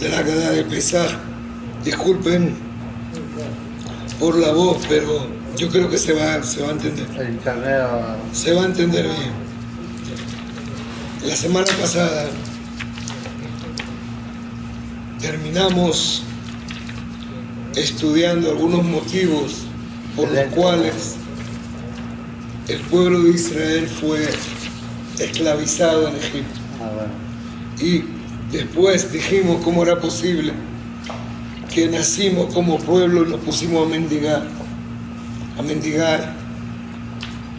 de la Haggadah de Pesaj. Disculpen por la voz, pero yo creo que se va a entender. El internet Se va a entender bien. La semana pasada terminamos estudiando algunos motivos por los cuales el pueblo de Israel fue esclavizado en Egipto. bueno. Y después dijimos cómo era posible que nacimos como pueblo y nos pusimos a mendigar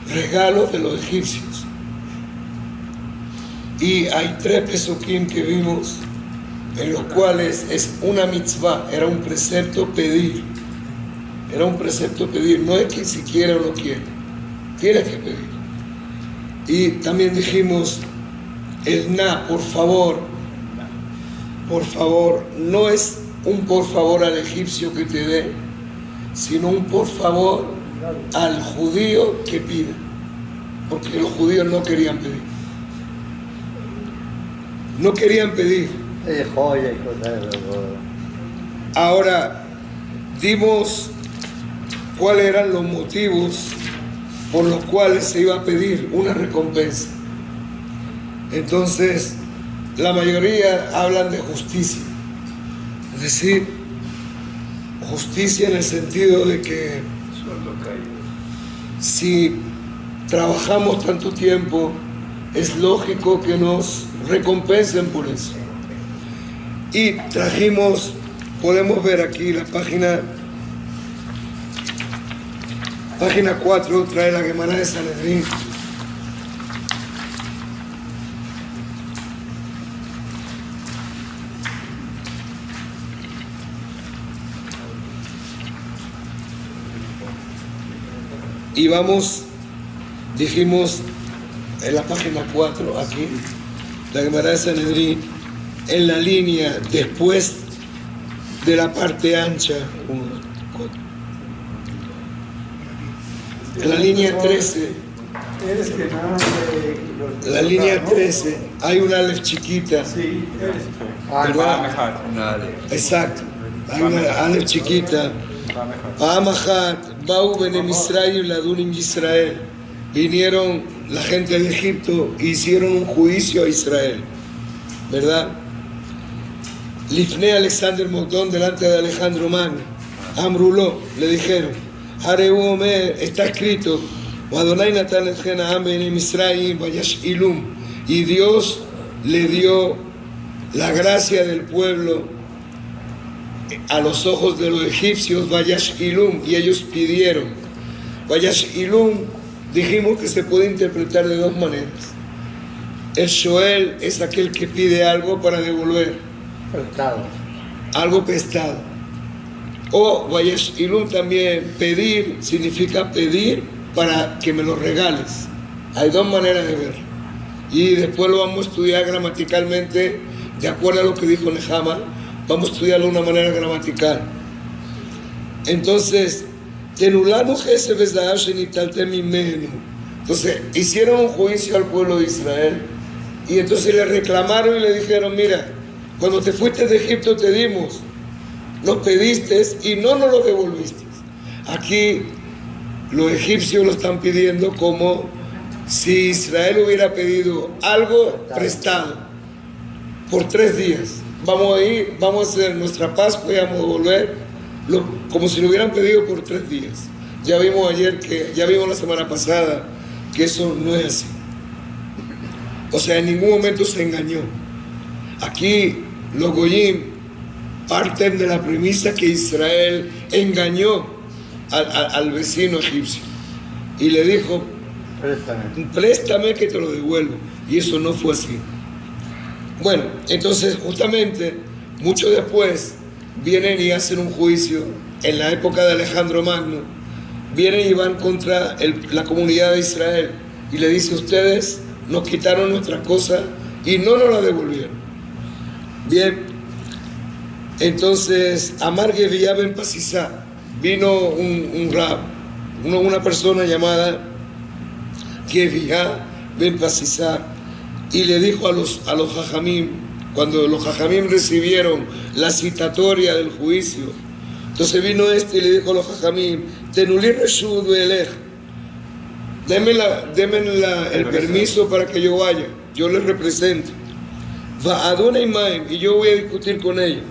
regalos de los egipcios. Y hay 3 pesukim que vimos en los cuales es una mitzvah, era un precepto pedir. Era un precepto pedir, no es que si quiere o no quiere, tienes que pedir. Y también dijimos el por favor, no es un por favor al egipcio que te dé, sino un por favor al judío que pide, porque los judíos no querían pedir. No querían pedir. Joya y cosas de eso. Ahora, dimos cuáles eran los motivos por los cuales se iba a pedir una recompensa. Entonces, la mayoría hablan de justicia. Es decir, justicia en el sentido de que si trabajamos tanto tiempo, es lógico que nos recompensen por eso. Y trajimos, podemos ver aquí la página 4, trae la Gemara de Sanedrín. Y vamos, dijimos en la página 4, aquí, la Gemara de Sanedrín, en la línea después de la parte ancha, en la línea 13, la línea 13, hay una alef chiquita. ¿Verdad? Exacto, hay una alef chiquita. Vinieron la gente de Egipto e hicieron un juicio a Israel, ¿verdad? Lifnei Alexander Mogdón, delante de Alejandro Magno, Amruló, le dijeron, Hareu Omer, está escrito, Adonai Natan et Gen Ha'am be'nei Misraim vayash ilum, y Dios le dio la gracia del pueblo a los ojos de los egipcios, Vayash Ilum, y ellos pidieron. Vayash Ilum, dijimos que se puede interpretar de 2 maneras. El Shoel es aquel que pide algo para devolver. Prestado. Algo prestado. O Vayash Ilum también, pedir, significa pedir para que me lo regales. Hay 2 maneras de verlo. Y después lo vamos a estudiar gramaticalmente, de acuerdo a lo que dijo Nehama. Vamos a estudiarlo de una manera gramatical. Entonces, hicieron un juicio al pueblo de Israel y entonces le reclamaron y le dijeron, mira, cuando te fuiste de Egipto te dimos, nos pediste y no nos lo devolviste. Aquí los egipcios lo están pidiendo como si Israel hubiera pedido algo prestado por 3 días. Vamos a ir, vamos a hacer nuestra Pascua y vamos a volver como si lo hubieran pedido por 3 días. Ya vimos la semana pasada que eso no es así. O sea, en ningún momento se engañó. Aquí los Goyim parten de la premisa que Israel engañó al vecino egipcio y le dijo, préstame que te lo devuelvo. Y eso no fue así. Bueno, entonces justamente mucho después vienen y hacen un juicio en la época de Alejandro Magno, vienen y van contra la comunidad de Israel y le dice, ustedes nos quitaron nuestra cosa y no nos la devolvieron. Bien, entonces Amar Geviá ben Pasisá, vino un rab, una persona llamada Geviá ben Pasisá, y le dijo a los jajamim, cuando los jajamim recibieron la citatoria del juicio, entonces vino este y le dijo a los jajamim, tenulí reshut ve'elech, denme el permiso para que yo vaya, yo les represento. Va Adonai Maim, y yo voy a discutir con ellos.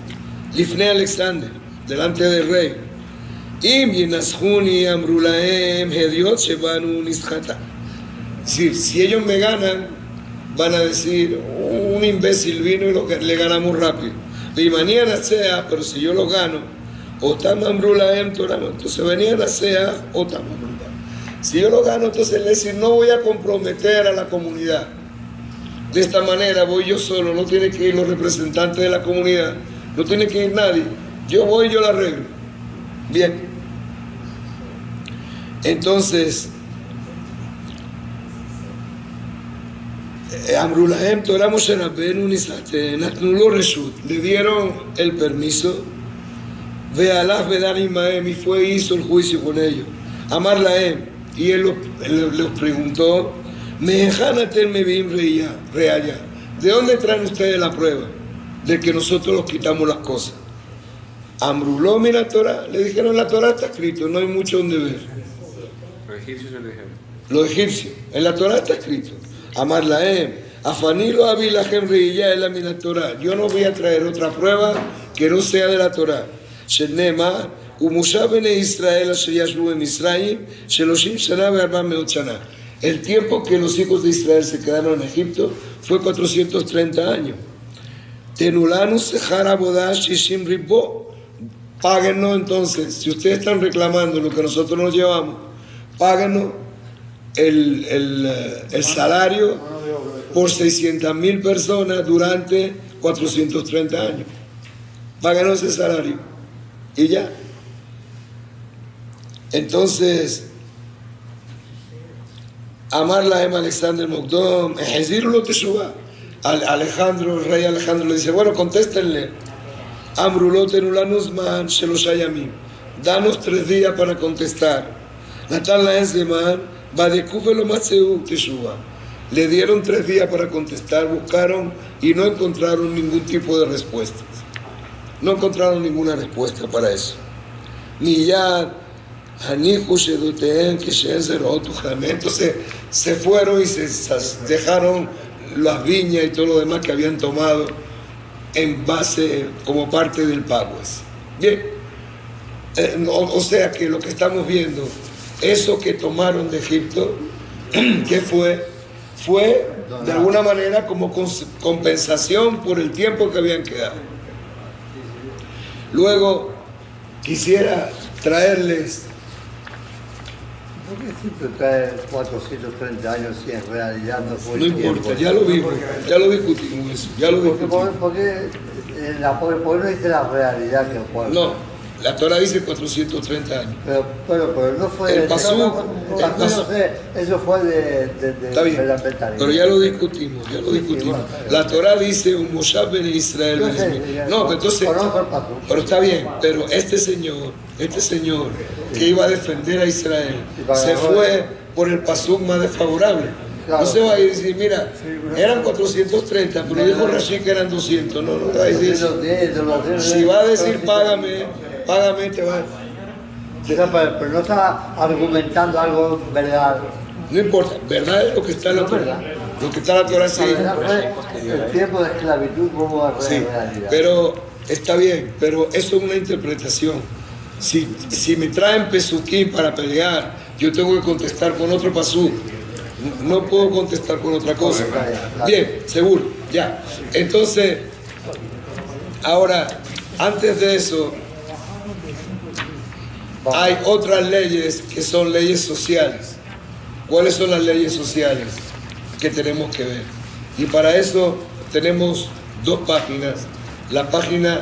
Lifnei Alexander, delante del rey. Im yenashuni amru lahem hediot shebanu nishata. Si ellos me ganan, van a decir, un imbécil vino y le ganamos rápido. Y mañana sea, pero si yo lo gano, otam amru lahem Torah, entonces venían a sea, otam amru lahem. Si yo lo gano, entonces le decir, no voy a comprometer a la comunidad. De esta manera voy yo solo, no tiene que ir los representantes de la comunidad, no tiene que ir nadie. Yo voy, yo la arreglo. Bien. Entonces, Amrulahem Torah Moshe Rabbeinu Nisate Natnulo Reshut, le dieron el permiso. Ve'alaf Bedar Imaem, y fue hizo el juicio con ellos. Amar Lahem, y él los preguntó. ¿De dónde traen ustedes la prueba de que nosotros los quitamos las cosas? Amruló, mira Torah, le dijeron, la Torah está escrito, no hay mucho donde ver. Los egipcios le dijeron. Los egipcios, en la Torah está escrito. Amar Lahem, Afanilo Abilahem Reilla es la mina Torah. Yo no voy a traer otra prueba que no sea de la Torah. Shenema, Umusha Bene Israel, Asheyashlu en Israel, Sheloshim Shana Be'arba Meot Shana. El tiempo que los hijos de Israel se quedaron en Egipto fue 430 años. Tenulanu Sehar Abodash Shishim Ribbo. Páguenos entonces, si ustedes están reclamando lo que nosotros nos llevamos, páguenos el salario por 600,000 personas durante 430 años. Páguenos ese salario. Y ya. Entonces, Amar Lahem Alexander Mogdom, Ejezirlo Teshuvah. Alejandro, el rey Alejandro le dice, bueno, contéstenle. Amrulot Enulanusman Sheloshayamim. Danos 3 días para contestar. Natan Lahem Zeman, Badekufelo Matseu Teshuvah. Le dieron 3 días para contestar, buscaron y no encontraron ningún tipo de respuestas. No encontraron ninguna respuesta para eso. Ni ya. Entonces se fueron y se dejaron las viñas y todo lo demás que habían tomado en base como parte del pago. Bien, o sea que lo que estamos viendo, eso que tomaron de Egipto, ¿qué fue? Fue de alguna manera como compensación por el tiempo que habían quedado. Luego quisiera traerles. ¿Por qué siempre trae 430 años si en realidad no fue? No importa, ya lo vimos, ya lo discutimos eso, ya lo discutimos. ¿Por qué no dice la realidad que fue? No, la Torah dice 430 años. Pero no fue... El pasú, eso fue de está bien, pero ya lo discutimos, ya lo discutimos. La Torah dice un Moshav ben Israel. No, entonces, pero está bien, pero este señor que iba a defender a Israel se fue por el pasú más desfavorable. No se va a decir, mira, eran 430, pero dijo Rashi que eran 200. No va a decir eso. Si va a decir págame, te va a... Pero no está argumentando algo verdad. No importa, verdad es lo que está en la Torah. Lo que está en la Torah sí. El tiempo de esclavitud como realidad. Pero está bien, pero eso es una interpretación. Si me traen pesuquín para pelear, yo tengo que contestar con otro pasú. No puedo contestar con otra cosa. Bien, seguro, ya. Entonces, ahora, antes de eso, hay otras leyes que son leyes sociales. ¿Cuáles son las leyes sociales que tenemos que ver? Y para eso tenemos 2 páginas. La página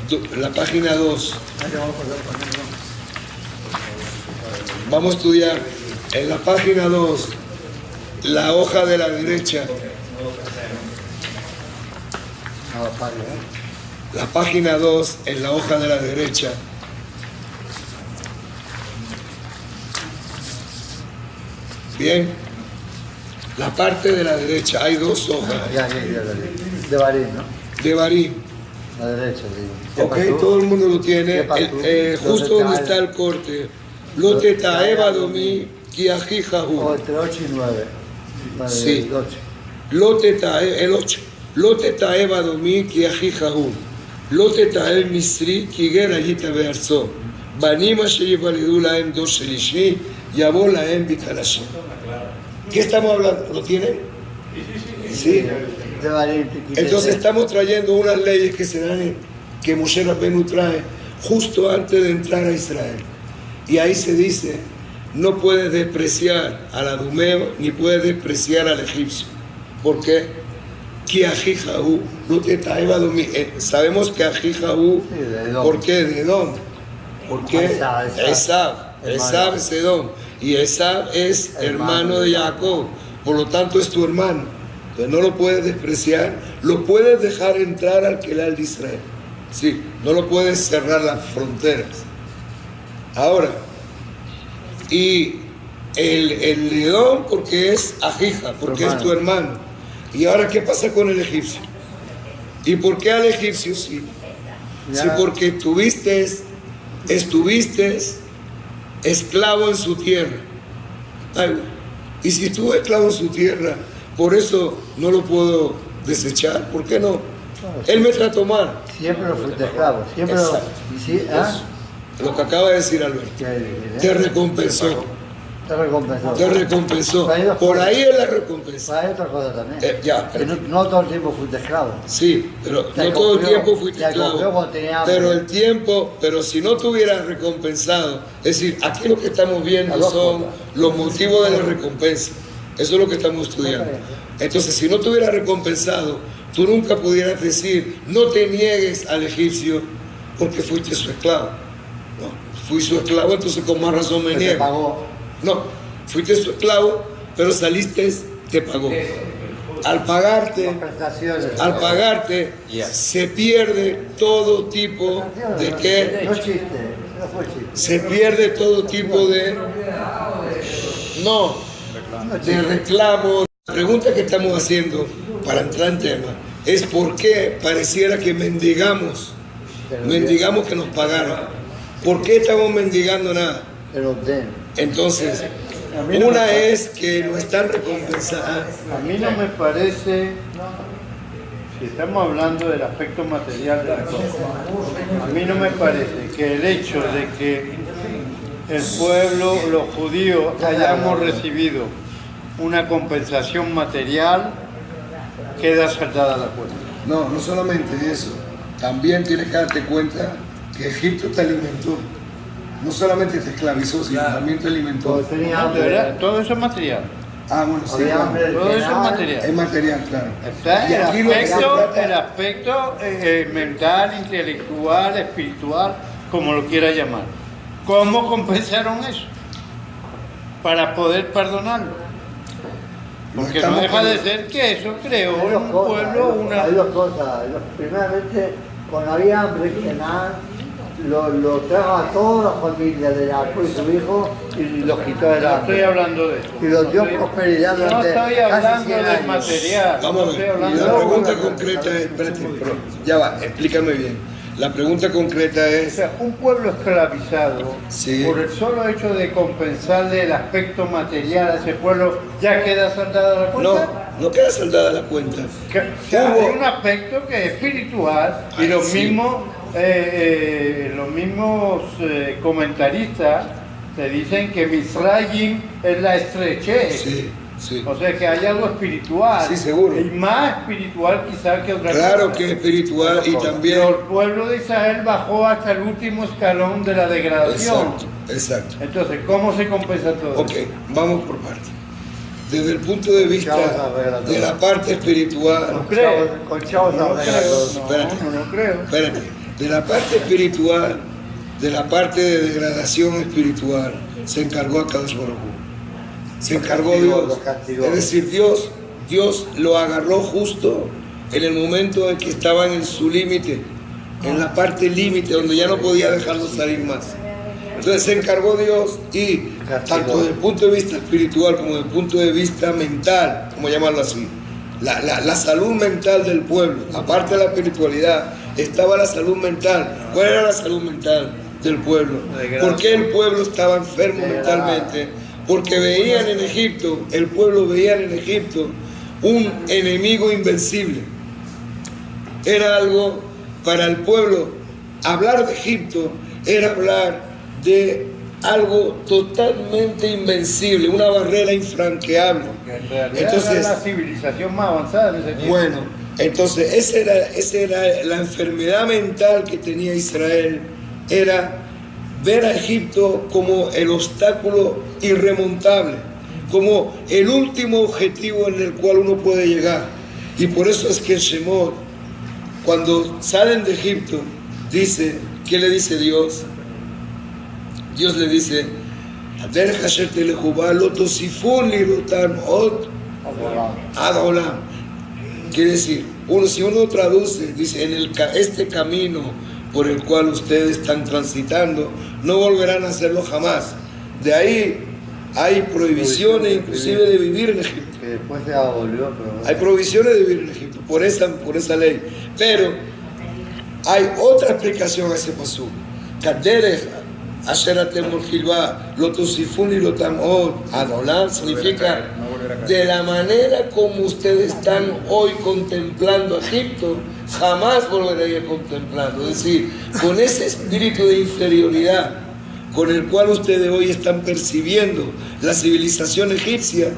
2. Vamos a estudiar en la página 2, la hoja de la derecha. La página 2 en la hoja de la derecha. Bien, la parte de la derecha, hay 2 hojas. De Barín, ¿no? De Barí. A la derecha, digo. Ok, todo el mundo lo tiene. Justo donde está está el corte. Lote taeva domi kiaji O jahu. entre 8 y 9. Vale, Sí. el 8. Lote taeva, el 8. Lote taeva domi kiaji jahu. Lote taeva misri kigera yita bearzo. Banima sheyivalidu laem dos shelishi. Yabó laem bitalashi. ¿Qué estamos hablando? ¿Lo tienen? Sí. De Barín, Entonces estamos trayendo unas leyes que se dan que Moshe Rabbeinu trae justo antes de entrar a Israel. Y ahí se dice, no puedes despreciar al adumeo ni puedes despreciar al egipcio. ¿Por qué? Que Ajijaú no te traeba sabemos que Ajijaú, Sí, de Edom. ¿por qué? De Edom. ¿Por qué? Esab. Esab es Edom. Y Esab es hermano de Jacob. Por lo tanto es tu hermano. Entonces no lo puedes despreciar, lo puedes dejar entrar al Kelal de Israel. Sí, no lo puedes cerrar las fronteras. Ahora, y el león porque es Ajija, porque es tu hermano. Y ahora, ¿qué pasa con el egipcio? ¿Y por qué al egipcio sí? Sí, porque estuviste esclavo en su tierra. Ay, y si estuve esclavo en su tierra, por eso no lo puedo desechar. ¿Por qué no? Él me trató mal. Siempre lo fuiste esclavo. Siempre Exacto. Sí, ¿ah? Lo que acaba de decir Alberto. Te recompensó. Te recompensó. Te recompensó. Hay dos Por cosas. ahí es la recompensa. Hay otra cosa también. Ya, Que no todo el tiempo fuiste esclavo. Sí, pero Te no todo el acogió- tiempo fuiste te acogió esclavo. cuando tenía hambre. Pero el tiempo, pero si no te hubieras recompensado, es decir, aquí lo que estamos viendo Las dos son cosas. los motivos de la recompensa. Eso es lo que estamos estudiando. Entonces, si no te hubieras recompensado, tú nunca pudieras decir, no te niegues al egipcio porque fuiste su esclavo. No, fui su esclavo, entonces con más razón me Que te niego. pagó. No, fuiste su esclavo, pero saliste, te pagó. Al pagarte, Prestaciones. al pagarte, se pierde todo tipo de qué, No chiste. No fue chiste. se pierde todo tipo de, no, de reclamo. La pregunta que estamos haciendo para entrar en tema es por qué pareciera que mendigamos que nos pagaran. ¿Por qué estamos mendigando nada? Pero den. Entonces, una es que no están recompensando. A mí no me parece, si estamos hablando del aspecto material de la cosa, a mí no me parece que el hecho de que el pueblo, los judíos, hayamos recibido una compensación material, queda saldada la cuenta. No, no solamente eso. También tienes que darte cuenta que Egipto te alimentó. No solamente te esclavizó, sino también te alimentó. Cuando tenía No, de verdad, hambre. todo eso es material. Ah, bueno, sí, Había claro. hambre. Todo eso es material. Es material, claro. Está Y aquí lo que se trata- el aspecto mental, intelectual, espiritual, como lo quiera llamar. ¿Cómo compensaron eso? Para poder perdonarlo. Porque no estamos deja de con- ser que eso creó Hay en dos un cosas, pueblo una... hay dos cosas. Primeramente, cuando había hambre, Kenan lo trajo a toda la familia de Jacob y su hijo y los quitó del No estoy hambre. hablando de eso. Y los dio prosperidad No durante estoy casi hablando 100 del años. material. Vamos no a estoy ver. hablando La de pregunta una concreta es, espérate, pero ya va, explícame bien. La pregunta concreta O es, sea, un pueblo esclavizado, Sí. por el solo hecho de compensarle el aspecto material a ese pueblo, ¿ya queda saldada la cuenta? no queda saldada la cuenta. O sea, Hubo- hay un aspecto que es espiritual y Ay, los sí. mismos comentaristas te dicen que Misrayim es la estrechez. Sí, sí. O sea que hay algo espiritual. Sí, seguro. Y más espiritual quizás que otra Claro cosa. que es espiritual y también... Pero el pueblo de Israel bajó hasta el último escalón de la degradación. Exacto, exacto. Entonces, ¿cómo se compensa todo Ok, eso? vamos por partes. Desde el punto de vista de la parte espiritual, No creo. Con chavos No arregla creo. todo. Espérate. No creo. espérate, de la parte espiritual, de la parte de degradación espiritual, se encargó Akadosh Baruj Hu. Se encargó castigó, Dios. lo castigó. Es decir, Dios lo agarró justo en el momento en que estaban en su límite, en la parte límite, donde ya no podía dejarlo salir más. Entonces se encargó Dios y tanto desde el punto de vista espiritual como desde el punto de vista mental, como llamarlo así, la salud mental del pueblo. Aparte de la espiritualidad, estaba la salud mental. ¿Cuál era la salud mental del pueblo? ¿Por qué el pueblo estaba enfermo mentalmente? Porque veían en Egipto, el pueblo veía en Egipto un enemigo invencible. Era algo para el pueblo. Hablar de Egipto era hablar de algo totalmente invencible, una barrera infranqueable. En realidad Entonces, era la civilización más avanzada en ese tiempo. bueno, entonces esa era la enfermedad mental que tenía Israel, era ver a Egipto como el obstáculo irremontable, como el último objetivo en el cual uno puede llegar. Y por eso es que en Shemot, cuando salen de Egipto, dice, ¿qué le dice Dios? Dios le dice, Ad Olam. Quiere decir, si uno traduce, dice, este camino por el cual ustedes están transitando, no volverán a hacerlo jamás. De ahí hay prohibiciones inclusive de vivir en Egipto. Que después se abolió, pero... Hay prohibiciones de vivir en Egipto por esa ley. Pero hay otra explicación a ese pasú. Adolam significa de la manera como ustedes están hoy contemplando Egipto, jamás volveré a contemplarlo. Es decir, con ese espíritu de inferioridad con el cual ustedes hoy están percibiendo la civilización egipcia,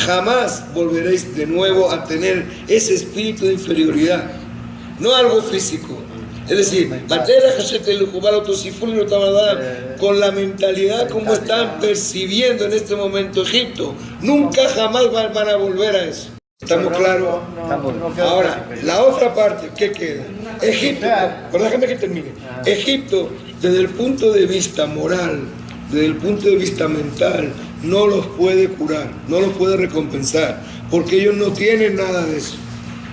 jamás volveréis de nuevo a tener ese espíritu de inferioridad, no algo físico. Es decir, con la mentalidad como están percibiendo en este momento Egipto, nunca jamás van a volver a eso. ¿Estamos claros? Ahora, la otra parte, ¿qué queda? Egipto, pero déjame que termine. Egipto, desde el punto de vista moral, desde el punto de vista mental, no los puede curar, no los puede recompensar, porque ellos no tienen nada de eso.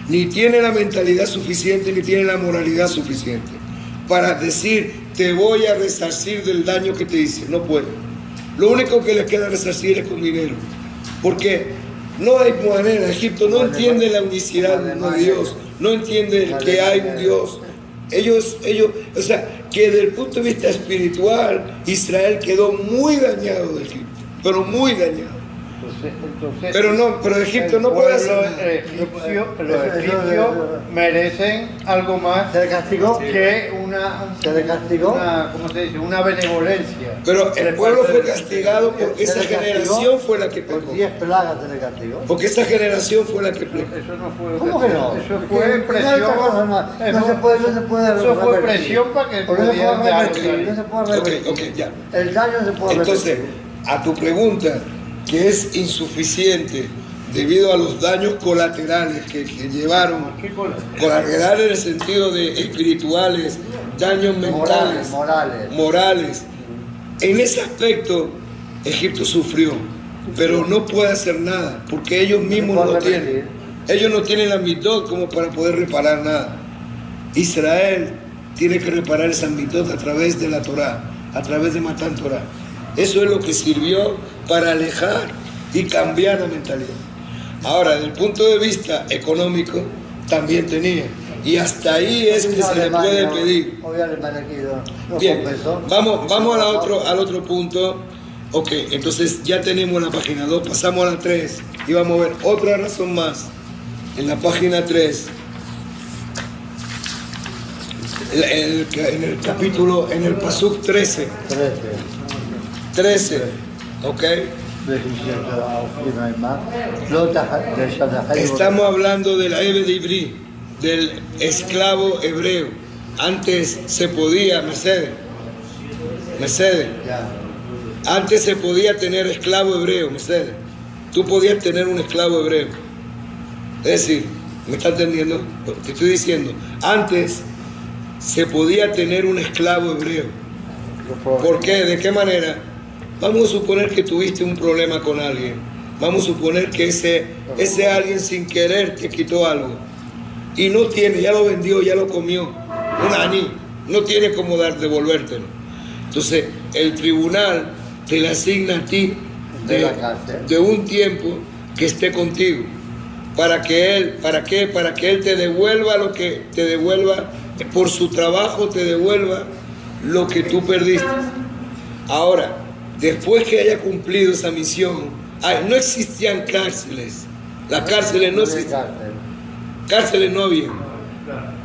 Ni tienen la mentalidad suficiente, ni tienen la moralidad suficiente para decir, te voy a resarcir del daño que te hice. No pueden. Lo único que les queda resarcir es con dinero. Porque no hay manera. Egipto no entiende la unicidad de Dios, no entiende que hay un Dios. Ellos, o sea, que desde el punto de vista espiritual, Israel quedó muy dañado de Egipto, pero muy dañado. Entonces, pero Egipto no puede hacer nada. Los egipcios merecen algo más ¿Se le castigó? que ¿Se le castigó? ¿cómo se dice? Una benevolencia. Pero el de pueblo parte fue del- castigado porque esa generación fue la que pecó. Con 10 plagas se le castigó. Porque esa generación fue la que pecó. Eso no fue. ¿Cómo que no? Eso Es fue que presión. no hay otra cosa, no se puede Eso fue revertir. presión para que O no se pudieran puede dar. revertir, no se puede revertir. Ok, ya. El daño se puede Entonces, revertir. a tu pregunta, que es insuficiente debido a los daños colaterales que llevaron, ¿Qué cosa? colaterales en el sentido de espirituales, daños mentales, morales. En ese aspecto, Egipto sufrió, pero no puede hacer nada, porque ellos mismos no tienen. Ellos no tienen la mitot como para poder reparar nada. Israel tiene que reparar esa mitot a través de la Torah, a través de Matan Torah. Eso es lo que sirvió para alejar y cambiar la mentalidad. Ahora, desde el punto de vista económico, también tenía. Y hasta ahí es que se le puede pedir. Hoy Alemania aquí no Bien, compensó. vamos al otro punto. Ok, entonces ya tenemos la página 2, pasamos a la 3 y vamos a ver otra razón más. En la página 3, en el capítulo, en el pasuk 13, ok. Estamos hablando del Eved Ivri, del esclavo hebreo. Antes se podía, Mercedes, antes se podía tener esclavo hebreo, Mercedes. Tú podías tener un esclavo hebreo. Es decir, ¿me estás entendiendo? Te estoy diciendo, antes se podía tener un esclavo hebreo. ¿Por qué? ¿De qué manera? Vamos a suponer que tuviste un problema con alguien. Vamos a suponer que ese alguien sin querer te quitó algo. Y no tiene, ya lo vendió, ya lo comió. Un aní, no tiene cómo devolvértelo. Entonces, el tribunal te le asigna a ti de un tiempo que esté contigo. para que Él, ¿para qué? Para que Él te devuelva lo que te devuelva, por su trabajo te devuelva lo que tú perdiste. Ahora, después que haya cumplido esa misión, no existían cárceles. Las cárceles no existían. Cárceles no había.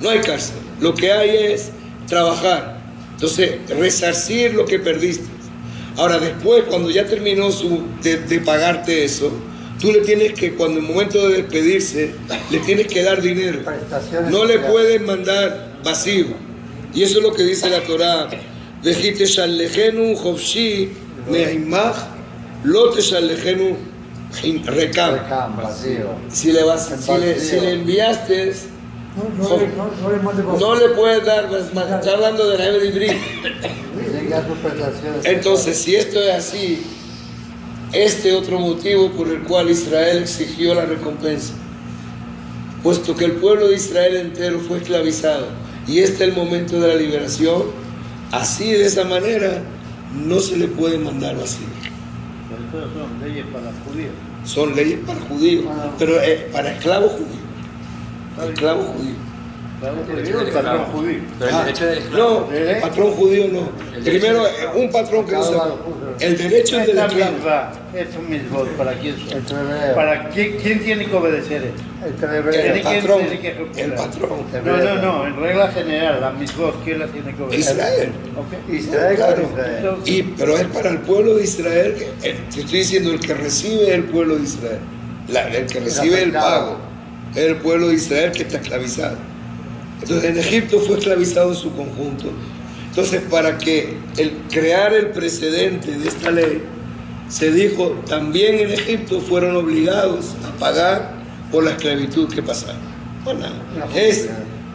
No hay cárcel. Lo que hay es trabajar. Entonces, resarcir lo que perdiste. Ahora, después, cuando ya terminó de pagarte eso, tú le tienes que, cuando en el momento de despedirse, le tienes que dar dinero. No le puedes mandar vacío. Y eso es lo que dice la Torá. Vejite shalejenu hofshi meimach lo te shalejenu rekam. Si le enviaste, no le puedes dar, está hablando de la Eve de Ibrí. Entonces, si esto es así, este otro motivo por el cual Israel exigió la recompensa, puesto que el pueblo de Israel entero fue esclavizado y este es el momento de la liberación, así de esa manera no se le puede mandar vacío. Son leyes para judíos. Son leyes para judíos, pero para esclavos judíos. Esclavos judíos. Patrón judío. Pero el derecho de esclavo. No, patrón judío no. Primero, un patrón que no se... El derecho es del esclavo. Es un misbot. ¿Para quién son? ¿Para quién tiene que obedecer esto? El patrón. El patrón. No. En regla general, la misbot, ¿quién la tiene que obedecer? Israel. Okay. Israel, Claro. Pero es para el pueblo de Israel. Te estoy diciendo, el que recibe es el pueblo de Israel. El que recibe el pago es el pueblo de Israel que está esclavizado. Entonces, en Egipto fue esclavizado en su conjunto. Entonces, para que crear el precedente de esta ley, se dijo, también en Egipto fueron obligados a pagar por la esclavitud que pasaron. Bueno,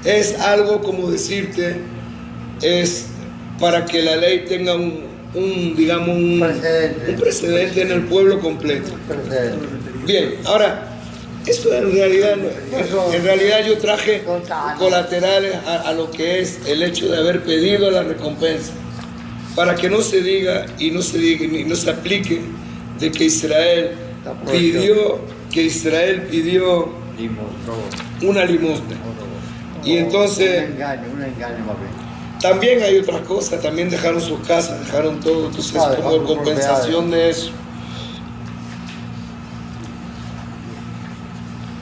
es algo como decirte, es para que la ley tenga un precedente en el pueblo completo. Bien, ahora, esto en realidad yo traje colaterales a lo que es el hecho de haber pedido la recompensa, para que no se diga y no se aplique de que Israel pidió una limosna. Y entonces un engaño más bien. también hay otras cosas, también dejaron sus casas, dejaron todo, entonces como compensación de eso.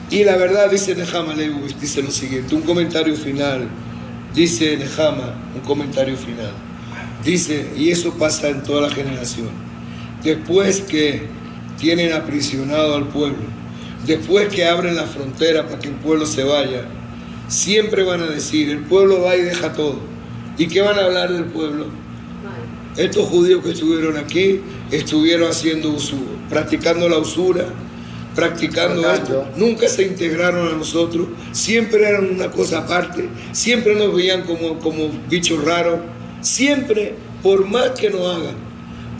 Y la verdad, dice Nehama Leibowitz, dice lo siguiente, un comentario final, dice Nehama, un comentario final, dice, y eso pasa en toda la generación, después que tienen aprisionado al pueblo, después que abren la frontera para que el pueblo se vaya, siempre van a decir, el pueblo va y deja todo. ¿Y qué van a hablar del pueblo? Estos judíos que estuvieron aquí, estuvieron practicando la usura, practicando esto, nunca se integraron a nosotros, siempre eran una cosa aparte, siempre nos veían como bichos raros, siempre, por más que nos hagan,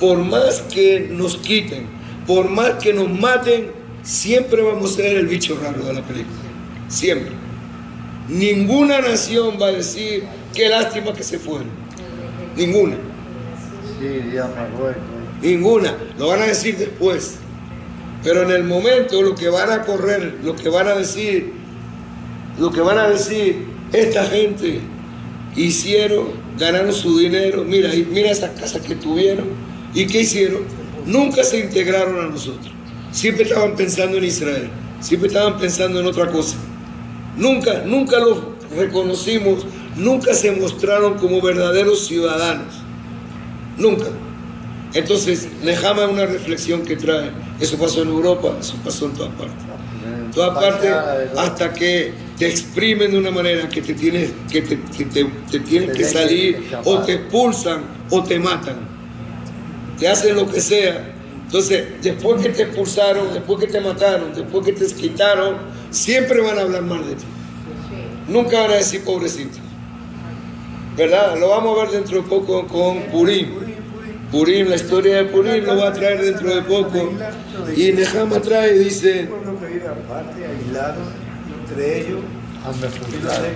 por más que nos quiten, por más que nos maten, siempre vamos a ser el bicho raro de la película, siempre. Ninguna nación va a decir, qué lástima que se fueron, ninguna. Ninguna, lo van a decir después. Pero en el momento lo que van a correr, lo que van a decir, esta gente ganaron su dinero, mira esas casas que tuvieron, ¿y qué hicieron? Nunca se integraron a nosotros, siempre estaban pensando en Israel, siempre estaban pensando en otra cosa, nunca los reconocimos, nunca se mostraron como verdaderos ciudadanos, nunca. Entonces, Nehama es una reflexión que trae. Eso pasó en Europa, eso pasó en todas partes. En todas partes, hasta que te exprimen de una manera que te tienes que salir, o te expulsan, o te matan. Te hacen lo que sea. Entonces, después que te expulsaron, después que te mataron, después que te quitaron, siempre van a hablar mal de ti. Nunca van a decir pobrecito. ¿Verdad? Lo vamos a ver dentro de poco con Purim. Purim, la historia de Purim lo va a traer dentro de poco. Y Nehama trae, dice... Un pueblo que vive aparte, aislado, entre ellos,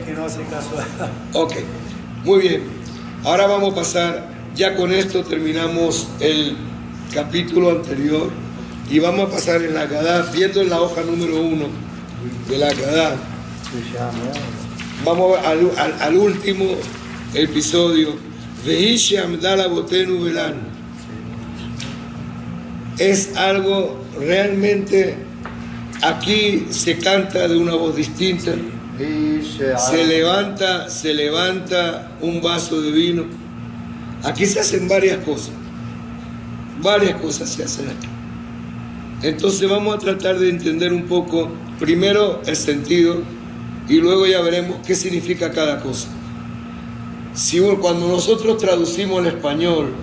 que no hace caso a... Ok, muy bien. Ahora vamos a pasar, ya con esto terminamos el capítulo anterior y vamos a pasar en la Haggadah, viendo en la hoja número 1, de la Gadá. Vamos al último episodio. Vehish Amdala Botenu Velan. Es algo realmente, aquí se canta de una voz distinta. Se levanta un vaso de vino. Aquí se hacen varias cosas se hacen aquí. Entonces vamos a tratar de entender un poco, primero el sentido, y luego ya veremos qué significa cada cosa. Cuando nosotros traducimos al español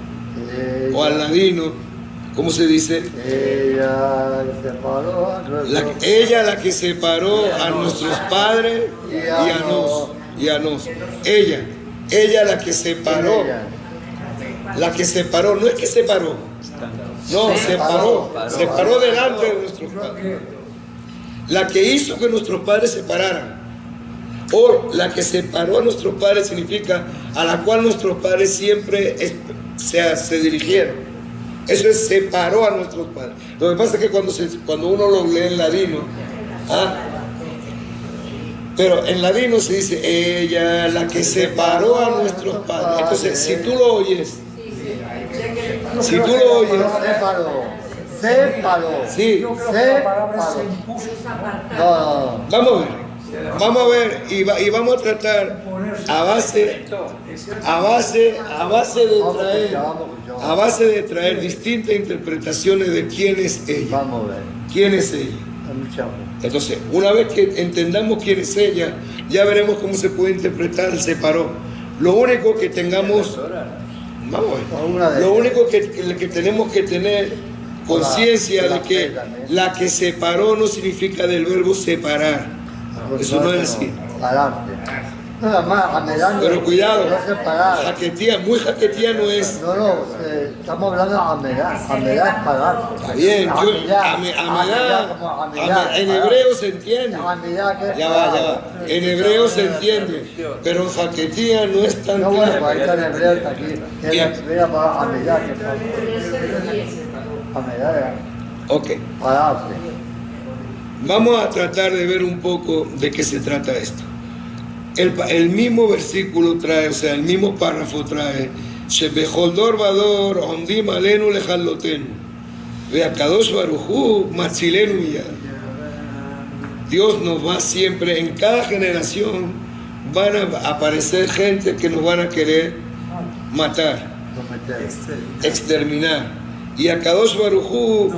o al ladino, ¿cómo se dice? Ella la que separó a nuestros padres y a nos. Ella la que separó. La que separó, no es que separó. No, separó delante de nuestros padres. La que hizo que nuestros padres se separaran. O la que separó a nuestros padres significa a la cual nuestros padres siempre se dirigieron. Eso es separó a nuestros padres. Lo que pasa es que cuando uno lo lee en ladino, pero en ladino se dice ella, la que separó a nuestros padres. Entonces, si tú lo oyes, Separó. Sí. Vamos a ver y vamos a tratar a base de traer distintas interpretaciones de quién es ella. Vamos a ver. ¿Quién es ella? Entonces, una vez que entendamos quién es ella, ya veremos cómo se puede interpretar el separó. Lo único que tengamos, lo único que tenemos que tener conciencia de que la que separó no significa del verbo separar. Eso no es así. Pero cuidado, jaquetía, muy jaquetía no es. Estamos hablando de amelá es pagar. Está bien, en hebreo se entiende. Ya va. En hebreo se entiende, pero en jaquetía no es tan claro. Ok. Vamos a tratar de ver un poco de qué se trata esto. El mismo versículo trae, o sea, el mismo párrafo trae, Shebeholdor Vador, Ondim Alenu Lejallotenu, Veakadosh Baruchu, Matzilenu Miyad. Dios nos va siempre, en cada generación van a aparecer gente que nos van a querer matar, exterminar. Y Akadosh Baruchu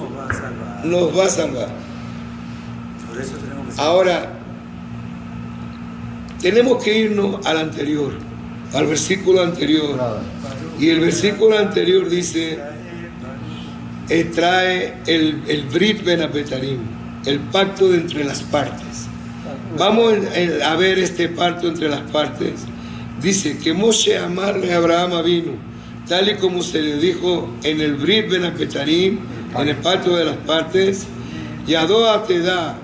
nos va a salvar. Ahora, tenemos que irnos al anterior, al versículo anterior. Y el versículo anterior dice, trae el Brit Ben Apetarim, el pacto de entre las partes. Vamos a ver este pacto entre las partes. Dice que Moshe amarle a Abraham vino, tal y como se le dijo en el Brit Ben Apetarim, en el pacto de las partes, Yadoa te da.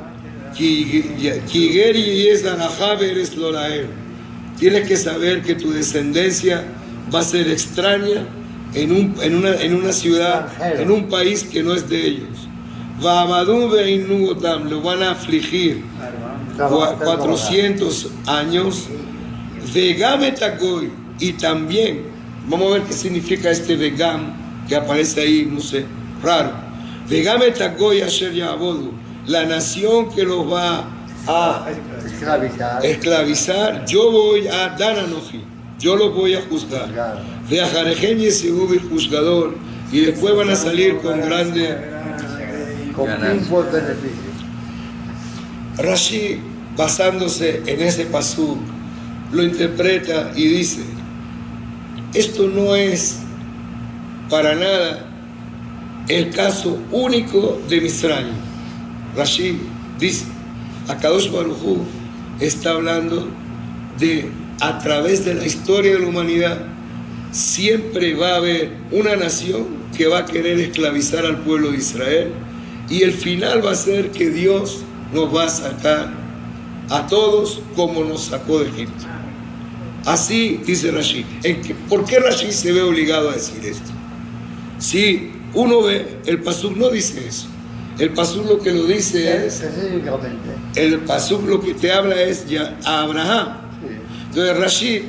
Tienes que saber que tu descendencia va a ser extraña en una ciudad, en un país que no es de ellos. Lo van a afligir 400 años. Y también, vamos a ver qué significa este vegam que aparece ahí, no sé, raro. La nación que los va a esclavizar, yo voy a dar anoji, yo los voy a juzgar. De Ajarejem y el juzgador, y después van a salir con grande beneficio. Rashi, basándose en ese pasú, lo interpreta y dice: esto no es para nada el caso único de Misraim. Rashi dice, Akadosh Baruj Hu está hablando de, a través de la historia de la humanidad, siempre va a haber una nación que va a querer esclavizar al pueblo de Israel, y el final va a ser que Dios nos va a sacar a todos como nos sacó de Egipto. Así dice Rashi. ¿Por qué Rashi se ve obligado a decir esto? Si uno ve, el pasuk no dice eso. El pasuk lo que lo dice es, Específicamente. el pasuk lo que te habla es ya a Abraham. Sí. Entonces Rashi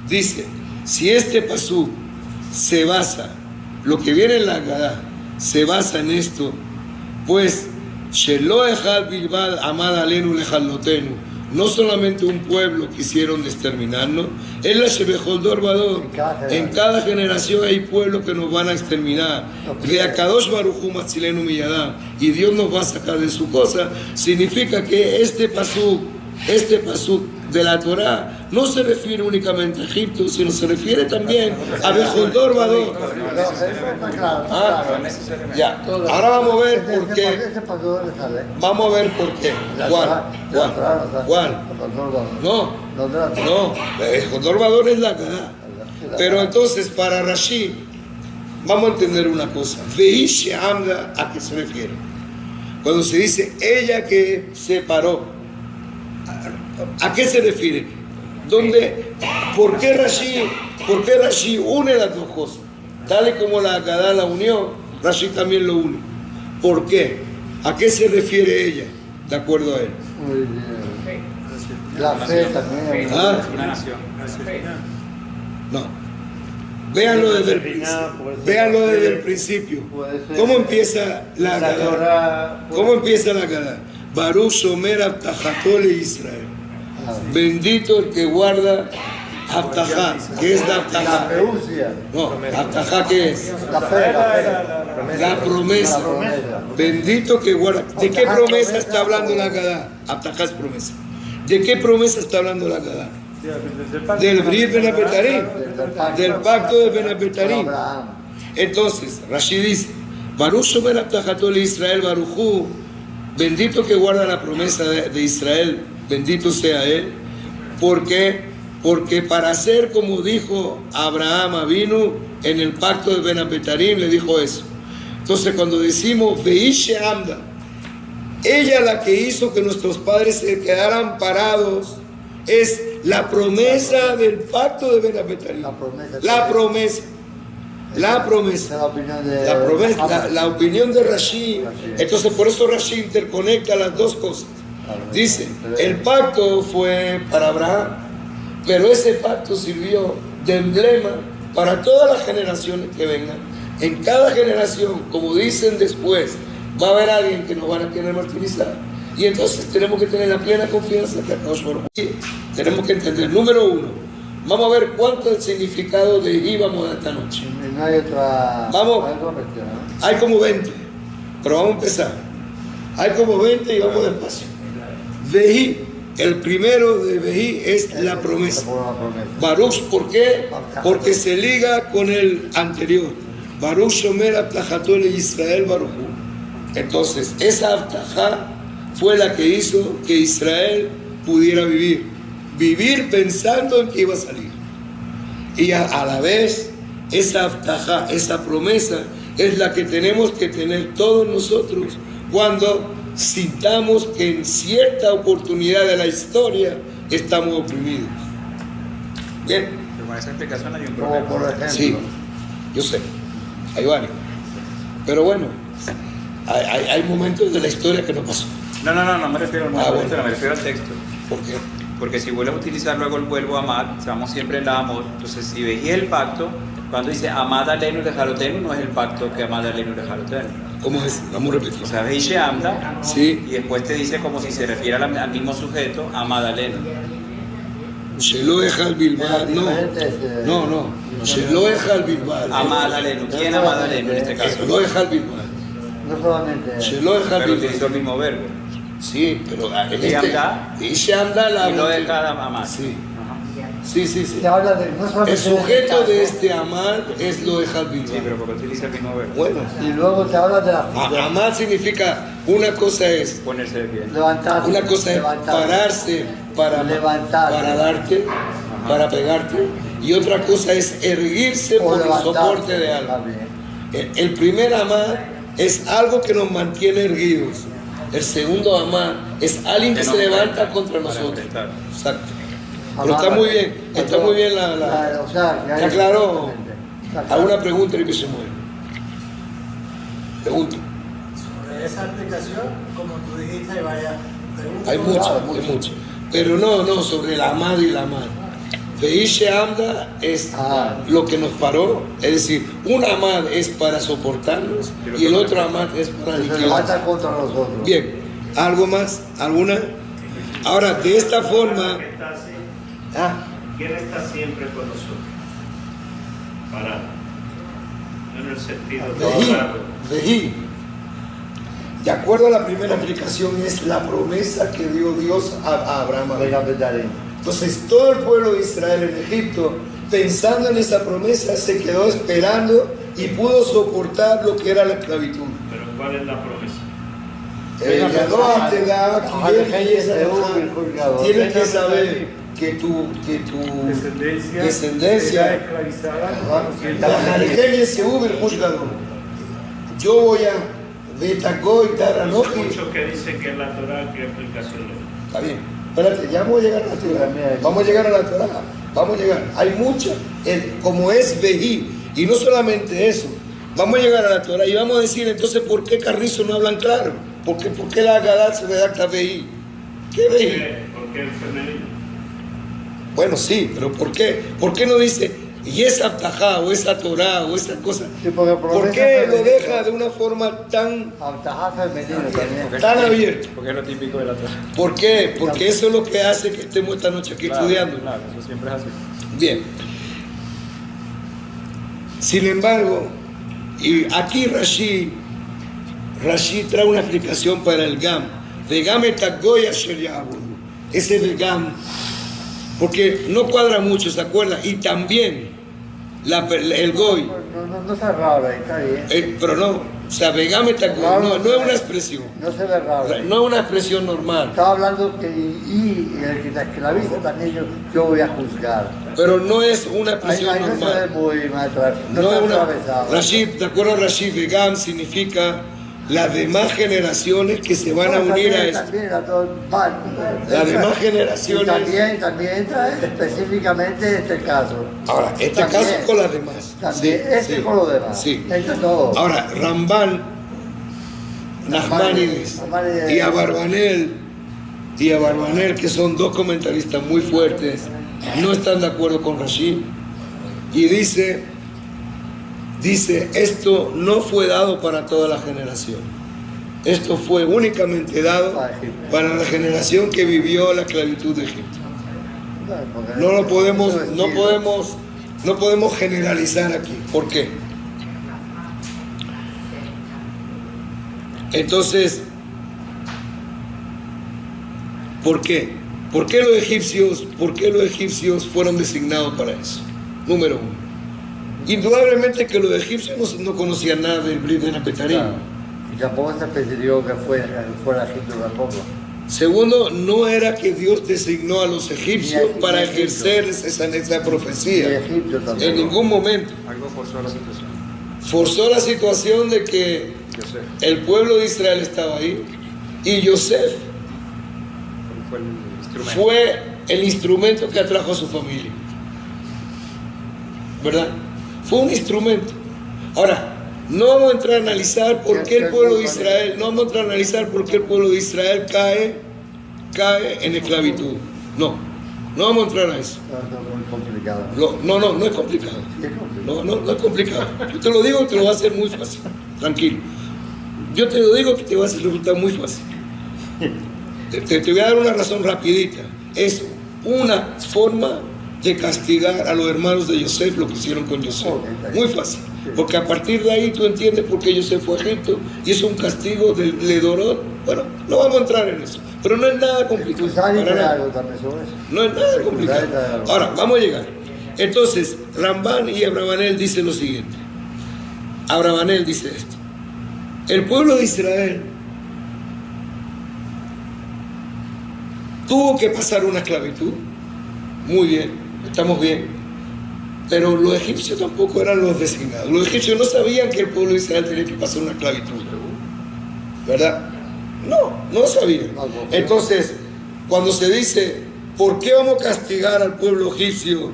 dice, si este pasuk se basa, lo que viene en la Haggadah, se basa en esto, pues Shelo echad bilbad amad alenu lechalotenu, no solamente un pueblo quisieron exterminarnos, es la Shebejol Dor Vador. En cada generación hay pueblos que nos van a exterminar. De Akadosh Baruj Hu Matzilenu Miyadam, y Dios nos va a sacar de su cosa. Significa que este pasuk de la Torah no se refiere únicamente a Egipto, sino se refiere también a Bejol Dor Vador. Pero eso está claro. Ah, claro. ya. Ahora vamos a ver por qué. Ese pasó dónde sale. Vamos a ver por qué. ¿Cuál? No, el Jodor es la Haggadah. Pero entonces, para Rashi, vamos a entender una cosa. Veishe Amda, ¿a qué se refiere? Cuando se dice ella que se paró, ¿a qué se refiere? ¿Por qué Rashi une las dos cosas? Tal y como la Haggadah la unió, Rashi también lo une. ¿Por qué? ¿A qué se refiere ella? De acuerdo a él. Muy bien. La fe también. ¿Ah? Una nación. No. Véanlo desde el principio. ¿Cómo empieza la Haggadah? ¿Cómo empieza la Haggadah? Baruch Shomer Abtajato le Israel. Bendito el que guarda Abtajá. ¿Qué es la La Abtajá? peusia. No, Abtajá, ¿qué es? La fe. La promesa. La promesa. Bendito que guarda. ¿De qué promesa está hablando la Haggadah? Abtajá es promesa. ¿De qué promesa está hablando la Haggadah? Del Brit Ben Abetarim, del pacto de Ben Abetarim. Entonces, Rashi dice, Baruch Shomer Abtajato le Israel Barujú, bendito que guarda la promesa de Israel, bendito sea él. ¿Por qué? Porque para hacer como dijo Abraham Avinu en el pacto de Ben Abetarim, le dijo eso. Entonces, cuando decimos Veishe Amda, ella la que hizo que nuestros padres se quedaran parados, es la promesa del pacto de Ben Abetarim. La promesa. La opinión de Rashi. Entonces, por eso Rashi interconecta las dos cosas. Dice, el pacto fue para Abraham, pero ese pacto sirvió de emblema para todas las generaciones que vengan. En cada generación, como dicen después, va a haber alguien que nos van a querer martirizar. Y entonces tenemos que tener la plena confianza que Akadosh Baruj Hu. Tenemos que entender, número uno, vamos a ver cuánto es el significado de íbamos de esta noche. No hay otra. Vamos. Hay otra cuestión, ¿no? Hay como 20, pero vamos a empezar. Hay como 20 y vamos despacio. Vehi, el primero de Vehi es la promesa. Baruch, ¿por qué? Porque se liga con el anterior. Baruch Shomer Abtajato le Israel Baruch Hu. Entonces, esa Abtajá fue la que hizo que Israel pudiera vivir pensando en que iba a salir. Y a la vez, esa Abtajá, esa promesa, es la que tenemos que tener todos nosotros cuando sintamos que en cierta oportunidad de la historia estamos oprimidos. Bien. Pero con esa explicación hay un Como problema. por ejemplo. Sí, yo sé, hay varios. Pero bueno, hay momentos de la historia que no pasó. No me refiero al momento, bueno. me refiero al texto. ¿Por qué? Porque si vuelves a utilizar luego el verbo amar, estamos siempre en la amor. Entonces, si veis el pacto, cuando dice amad alenu lejalotenu, no es el pacto que amad alenu lejalotenu. ¿Cómo es? Vamos a repetir. O sea, veis amda, Sí. y después te dice como si se refiere al mismo sujeto, amad alenu. Shelo echad bilbad. No. Shelo echad bilbad. Amad alenu. ¿Quién amad alenu en este caso? Shelo echad bilbad. No solamente. Shelo echad Pero bilbad. utilizó el mismo verbo. Sí, pero en Y amda. y se anda la. Y lo deja amar. Sí. Ajá. Sí. Se habla de no solamente El sujeto del de caso, este amar es lo de Sí, Hadbilbad. pero porque utiliza el mismo verbo. Bueno, Y luego te habla de la amar significa, una cosa es, Ponerse de pie. levantarse. una cosa es levantarse. pararse para darte, Ajá. para pegarte, y otra cosa es erguirse O por el levantarse, soporte de algo. también. El primer amar es algo que nos mantiene erguidos. El segundo amar es alguien que Que se nos levanta cuenta contra para nosotros. enfrentar. Exacto. Pero está muy bien, está muy bien la. O sea, ¿Está claro? Está claro. ¿Alguna pregunta y que se mueve? Pregunta. Sobre esa explicación, como tú dijiste, hay varias preguntas. Hay mucho. Pero no, sobre la amad y la amad. Veishe Amda es lo que nos paró, es decir, una amad es para soportarnos y el otro amad es para Se aniquilarnos. levanta contra nosotros. Bien, ¿algo más? ¿Alguna? Ahora, de esta forma, ¿Quién está siempre con nosotros? Para, no en el sentido Vejí. De acuerdo a la primera explicación, es la promesa que dio Dios a Abraham. Entonces, todo el pueblo de Israel en Egipto, pensando en esa promesa, se quedó esperando y pudo soportar lo que era la esclavitud. Pero ¿cuál es la promesa? Tienes que saber que tu descendencia, yo voy a Hay muchos que dicen que es la Torah, ¿qué explicación le da? Está bien, espérate, ya vamos a llegar a la Torah. Vamos a llegar a la Torah. Vamos a llegar. Hay mucha, como es Vejí, y no solamente eso. Vamos a llegar a la Torah y vamos a decir entonces por qué Carrizo no hablan claro. ¿Por qué la Agadá se redacta Vejí? ¿Qué Vejí? ¿Por qué el femenino? Bueno, sí, pero ¿por qué? ¿Por qué no dice y esa tajá o esa Torah o esa cosa? Sí, porque ¿Por qué lo deja de una forma tan abierta? Porque es lo típico de la Torah. ¿Por qué? Porque eso es lo que hace que estemos esta noche aquí estudiando. Claro, eso siempre es así. Bien. Sin embargo, y aquí Rashi trae una explicación para el Gam. De Gam etagoya sheriabu. Ese es el Gam. Porque no cuadra mucho, ¿se acuerda? Y también el Goy. No se raro, está bien. Pero no, o sea, Vegam etagoya no es una expresión. No se ve raro. No es una expresión normal. Estaba hablando que y el que la esclaviza también yo voy a juzgar. Pero no es una expresión Ahí no se ve normal. muy maestro. No No se es una. atravesado. Rashid, ¿de acuerdo a Rashid? Vegam significa las demás generaciones que se van a unir a esto. Las demás generaciones. Y también entra específicamente este caso. Ahora, este También. caso con las demás. También, Sí, con los demás. Sí. Entra todo. Ahora, Ramban, Nachmanides y Abarbanel, que son dos comentaristas muy fuertes, no están de acuerdo con Rashid. Y dice, esto no fue dado para toda la generación. Esto fue únicamente dado para la generación que vivió la esclavitud de Egipto. No podemos generalizar aquí. ¿Por qué? Entonces, ¿por qué? ¿Por qué los egipcios fueron designados para eso? Número uno. Indudablemente que los egipcios no conocían nada del Brit Ben Abetarim. Claro. Y tampoco se especificó que fuera Egipto tampoco. Segundo, no era que Dios designó a los egipcios para ejercer esa profecía. Y Egipto tampoco. En ningún momento. Algo forzó la situación. Forzó la situación de que Yosef el pueblo de Israel estaba ahí y Yosef fue el instrumento. fue el instrumento que atrajo a su familia. ¿Verdad? Fue un instrumento. Ahora, no vamos a entrar a analizar por qué el pueblo de Israel, cae en esclavitud. No vamos a entrar a eso. No, muy complicado. No es complicado. Sí, es complicado. No es complicado. Yo te lo digo, te lo va a hacer muy fácil. Tranquilo. Yo te lo digo que te va a hacer resultar muy fácil. Te voy a dar una razón rapidita. Es una forma de castigar a los hermanos de Yosef lo que hicieron con Yosef. Muy fácil. Porque a partir de ahí tú entiendes por qué Yosef fue a Egipto y es un castigo del Ledorot. Bueno, no vamos a entrar en eso. Pero no es nada complicado. Para nada. No es nada complicado. Ahora, vamos a llegar. Entonces, Ramban y Abravanel dicen lo siguiente. Abravanel dice esto. El pueblo de Israel tuvo que pasar una esclavitud. Muy bien, estamos bien. Pero los egipcios tampoco eran los designados. Los egipcios no sabían que el pueblo de Israel tenía que pasar una esclavitud. ¿Verdad? No sabían. Entonces, cuando se dice, ¿por qué vamos a castigar al pueblo egipcio?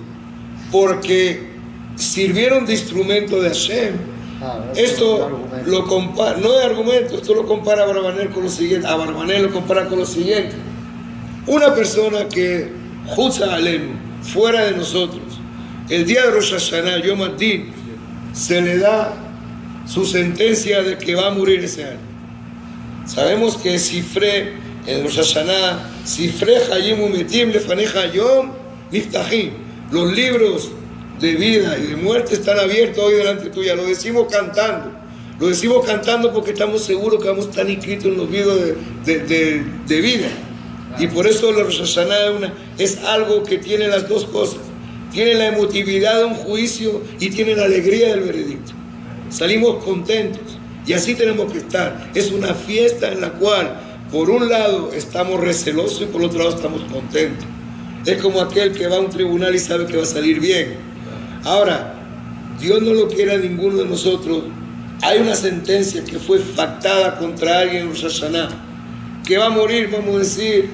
Porque sirvieron de instrumento de Hashem. Esto lo compara, no es argumento, esto lo compara a Barbanel con lo siguiente. A Barbanel lo compara con lo siguiente. Una persona que juzga alenu, fuera de nosotros, el día de Rosh Hashanah, Yom Adin, se le da su sentencia de que va a morir ese año. Sabemos que Sifre, en Rosh Hashanah, Sifre Hayim Umetim Lefaneja Yom Niftahim, los libros de vida y de muerte están abiertos hoy delante tuya. Lo decimos cantando. Lo decimos cantando porque estamos seguros que vamos a estar inscritos en los libros de vida. Y por eso la Rosh Hashanah es algo que tiene las dos cosas. Tiene la emotividad de un juicio y tiene la alegría del veredicto. Salimos contentos y así tenemos que estar. Es una fiesta en la cual por un lado estamos recelosos y por otro lado estamos contentos. Es como aquel que va a un tribunal y sabe que va a salir bien. Ahora, Dios no lo quiere a ninguno de nosotros. Hay una sentencia que fue factada contra alguien en Rosh Hashanah, que va a morir, vamos a decir,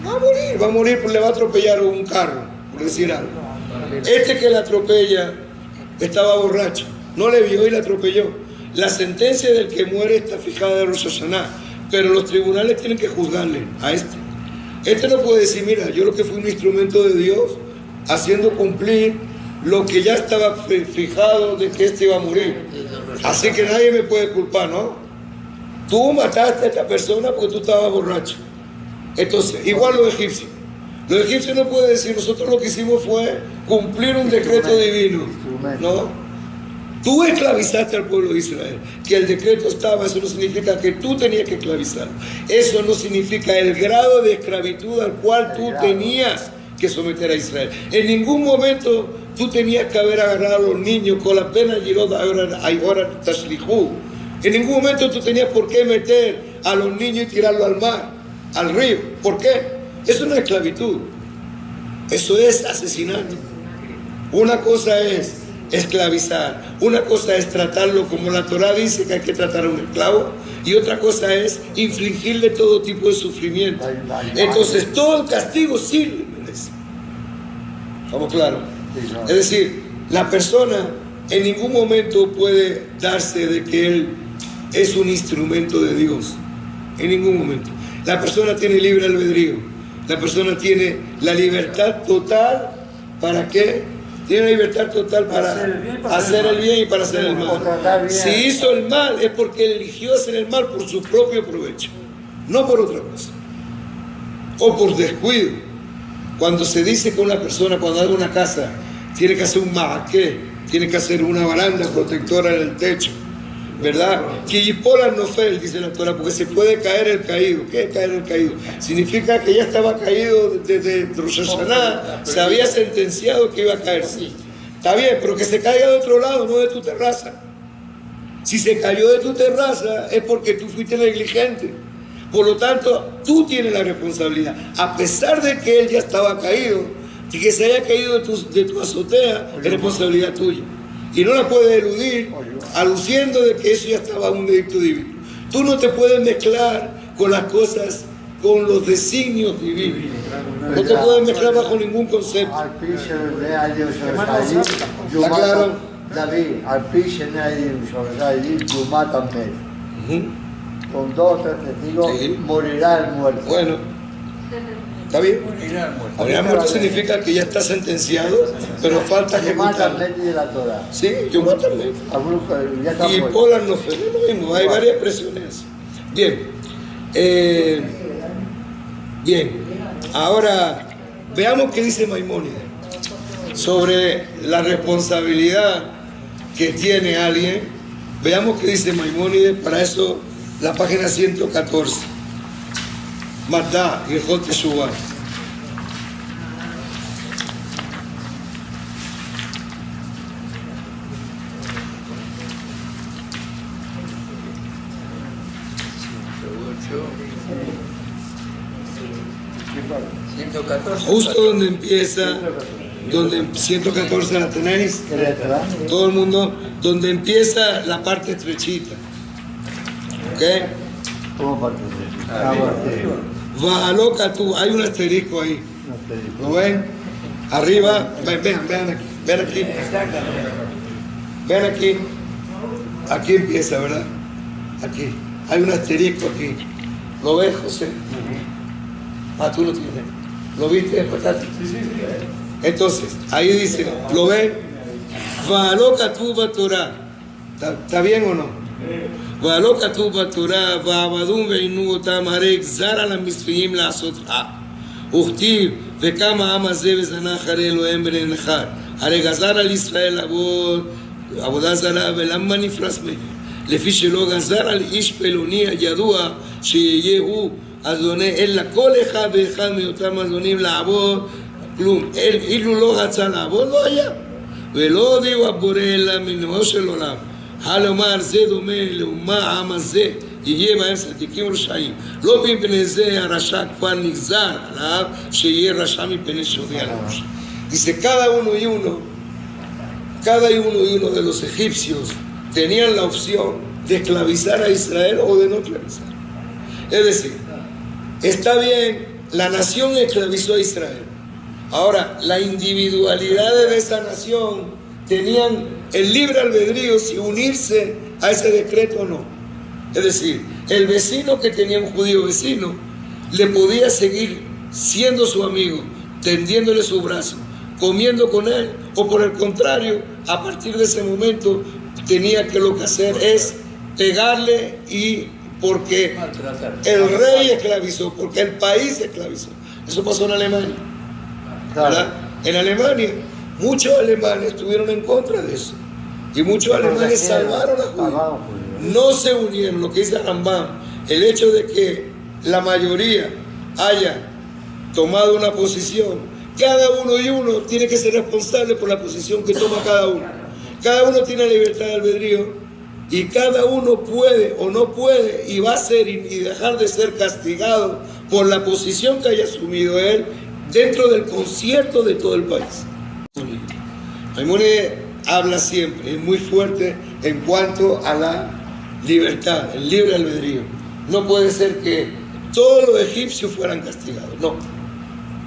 va a morir porque le va a atropellar un carro, por decir algo. Este que le atropella estaba borracho, no le vio y le atropelló. La sentencia del que muere está fijada de Rosh Hashanah, pero los tribunales tienen que juzgarle a este. Este no puede decir, mira, yo lo que fui un instrumento de Dios, haciendo cumplir lo que ya estaba fijado de que este iba a morir. Así que nadie me puede culpar, ¿no? Tú mataste a esta persona porque tú estabas borracho. Entonces, igual los egipcios. Los egipcios no pueden decir, nosotros lo que hicimos fue cumplir un decreto divino, ¿no? Tú esclavizaste al pueblo de Israel. Que el decreto estaba, eso no significa que tú tenías que esclavizarlo. Eso no significa el grado de esclavitud al cual tú tenías que someter a Israel. En ningún momento tú tenías que haber agarrado a los niños con la pena ahora tashlihu. En ningún momento tú tenías por qué meter a los niños y tirarlos al mar, al río. ¿Por qué? Eso no es esclavitud. Eso es asesinato. Una cosa es esclavizar, una cosa es tratarlo como la Torah dice que hay que tratar a un esclavo, y otra cosa es infligirle todo tipo de sufrimiento. Entonces todo el castigo sirve. ¿Estamos claros? Es decir, la persona en ningún momento puede darse de que él es un instrumento de Dios. En ningún momento. La persona tiene libre albedrío. La persona tiene la libertad total. ¿Para qué? Tiene la libertad total para hacer el bien y para hacer el mal. Si hizo el mal es porque él eligió hacer el mal por su propio provecho, no por otra cosa. O por descuido. Cuando se dice que una persona, cuando haga una casa, tiene que hacer un maqué, tiene que hacer una baranda protectora en el techo, ¿verdad? Que polar no fel, dice la Torah, porque se puede caer el caído. ¿Qué es caer el caído? Significa que ya estaba caído desde Rosh Hashanah, se había sentenciado que iba a caer. Sí, está bien, pero que se caiga de otro lado, no de tu terraza. Si se cayó de tu terraza es porque tú fuiste negligente. Por lo tanto, tú tienes la responsabilidad. A pesar de que él ya estaba caído, y que se haya caído de tu azotea, es responsabilidad tuya. Y no la puedes eludir, aluciendo de que eso ya estaba un delito divino. Tú no te puedes mezclar con las cosas, con los designios divinos. No te puedes mezclar bajo ningún concepto. ¿Está claro? David, al piso con 2 o 3 testigos, sí. Morirá el muerto. Bueno, ¿está bien? Morirá el muerto significa que ya está sentenciado, pero falta ejecutarlo. Sí, yo mato al medio. Y polar no fue lo mismo, hay varias presiones. Bien, bien, ahora veamos qué dice Maimónides sobre la responsabilidad que tiene alguien. Veamos qué dice Maimónides, para eso la página 114. Madá, Gejot Teshuvah. Justo donde empieza, donde 114 la tenéis, todo el mundo, donde empieza la parte estrechita. ¿Ok? ¿Cómo parte estrechita? Vahaloca tú, hay un asterisco ahí. ¿Lo ven? Arriba, vean aquí, vean aquí. Vean aquí. Aquí empieza, ¿verdad? Aquí. Hay un asterisco aquí. ¿Lo ves, José? Ah, tú lo tienes. ¿Lo viste, Patati? Sí. Entonces, ahí dice, ¿lo ven? Va'lo katuv Torah. ¿Está bien o no? Va'lo katuv Torah, va'abadum ve'inu otam harek zar al hamisriyim la'asot ha. וכתיב וכמה העם הזה וזנה אחרי אלוהים בני נחר הרי גזר על ישראל עבודה זרה ולמה נפרס מהם לפי שלא גזר על איש פלוני הידוע שיהיה הוא אדוני אלא כל אחד ואחד מאותם אדונים לעבוד כלום אילו לא רצה לעבוד לא היה ולא הודיעו הבורא אלא מנעו של עולם הלומר זה דומה לאומה העם הזה יהיה בהם צדיקים רשעים. לא מפני זה הרשע כבר נגזר עליו שיהיה רשע מפני שהודיע לראש. Dice, cada uno y uno de los egipcios tenían la opción de esclavizar a Israel o de no esclavizar. Es decir, está bien, la nación esclavizó a Israel. Ahora, la individualidad de esa nación tenían el libre albedrío si unirse a ese decreto o no. Es decir, el vecino que tenía un judío vecino le podía seguir siendo su amigo, tendiéndole su brazo, comiendo con él, o por el contrario, a partir de ese momento tenía que lo que hacer es pegarle y porque el rey esclavizó, porque el país esclavizó. Eso pasó en Alemania, ¿verdad? En Alemania, muchos alemanes estuvieron en contra de eso y muchos alemanes salvaron a judíos. No se unieron, lo que dice Rambam, el hecho de que la mayoría haya tomado una posición, cada uno y uno tiene que ser responsable por la posición que toma cada uno. Cada uno tiene libertad de albedrío y cada uno puede o no puede y va a ser y dejar de ser castigado por la posición que haya asumido él dentro del concierto de todo el país. Maimónides habla siempre, es muy fuerte en cuanto a la libertad, el libre albedrío. No puede ser que todos los egipcios fueran castigados, no.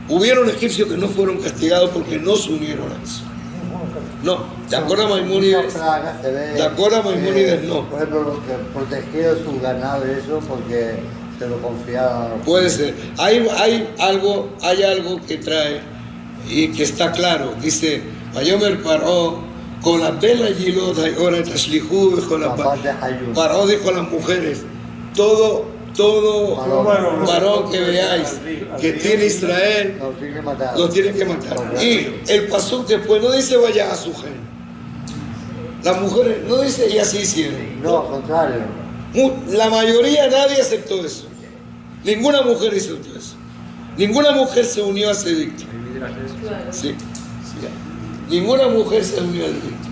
Hubieron egipcios que no fueron castigados porque no se unieron a eso. No, de acuerdo a Maimónides, no. Por ejemplo, los que protegieron su ganado y eso porque se lo confiaban. Puede ser. Hay algo que trae y que está claro. Dice, Vayomer Paró, con la vela Yilot, ahora Tashlihu, con la Paró dijo a las mujeres, todo varón que veáis que tiene Israel, lo tiene que matar. Y el pasuk después no dice vaya a su gen. Las mujeres no dice y así hicieron. No, al contrario. La mayoría, nadie aceptó eso. Ninguna mujer aceptó eso. Ninguna mujer se unió a ese edicto. Sí. Ninguna mujer se unió al edicto.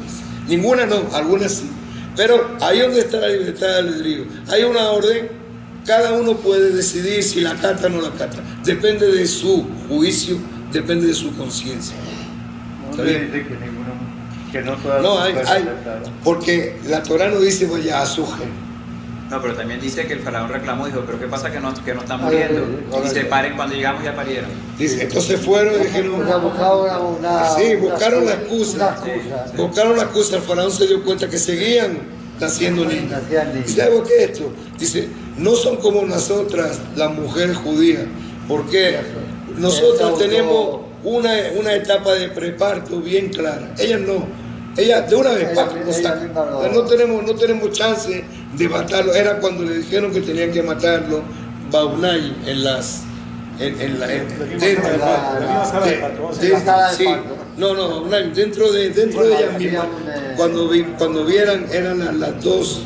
Ninguna no, algunas sí. Pero ahí donde está la libertad de albedrío. Hay una orden, cada uno puede decidir si la cata o no la cata. Depende de su juicio, depende de su conciencia. No dice que no todas las mujeres aceptaron. Porque la Torah no dice vaya a su gen. No, pero también dice que el faraón reclamó, dijo, pero ¿qué pasa que no están muriendo? Y se paren cuando llegamos ya parieron. Dice, entonces fueron y dijeron, buscaron la excusa. Buscaron la excusa, el faraón se dio cuenta que seguían naciendo niños. Dice, ¿algo que es esto? Dice, no son como nosotras, las mujeres judías, porque nosotros tenemos una etapa de preparto bien clara. Ellas no. Ellas de una vez no tenemos chance de matarlo. Era cuando le dijeron que tenían que matarlo Baunay dentro de ellas mismas. Cuando vieran eran las dos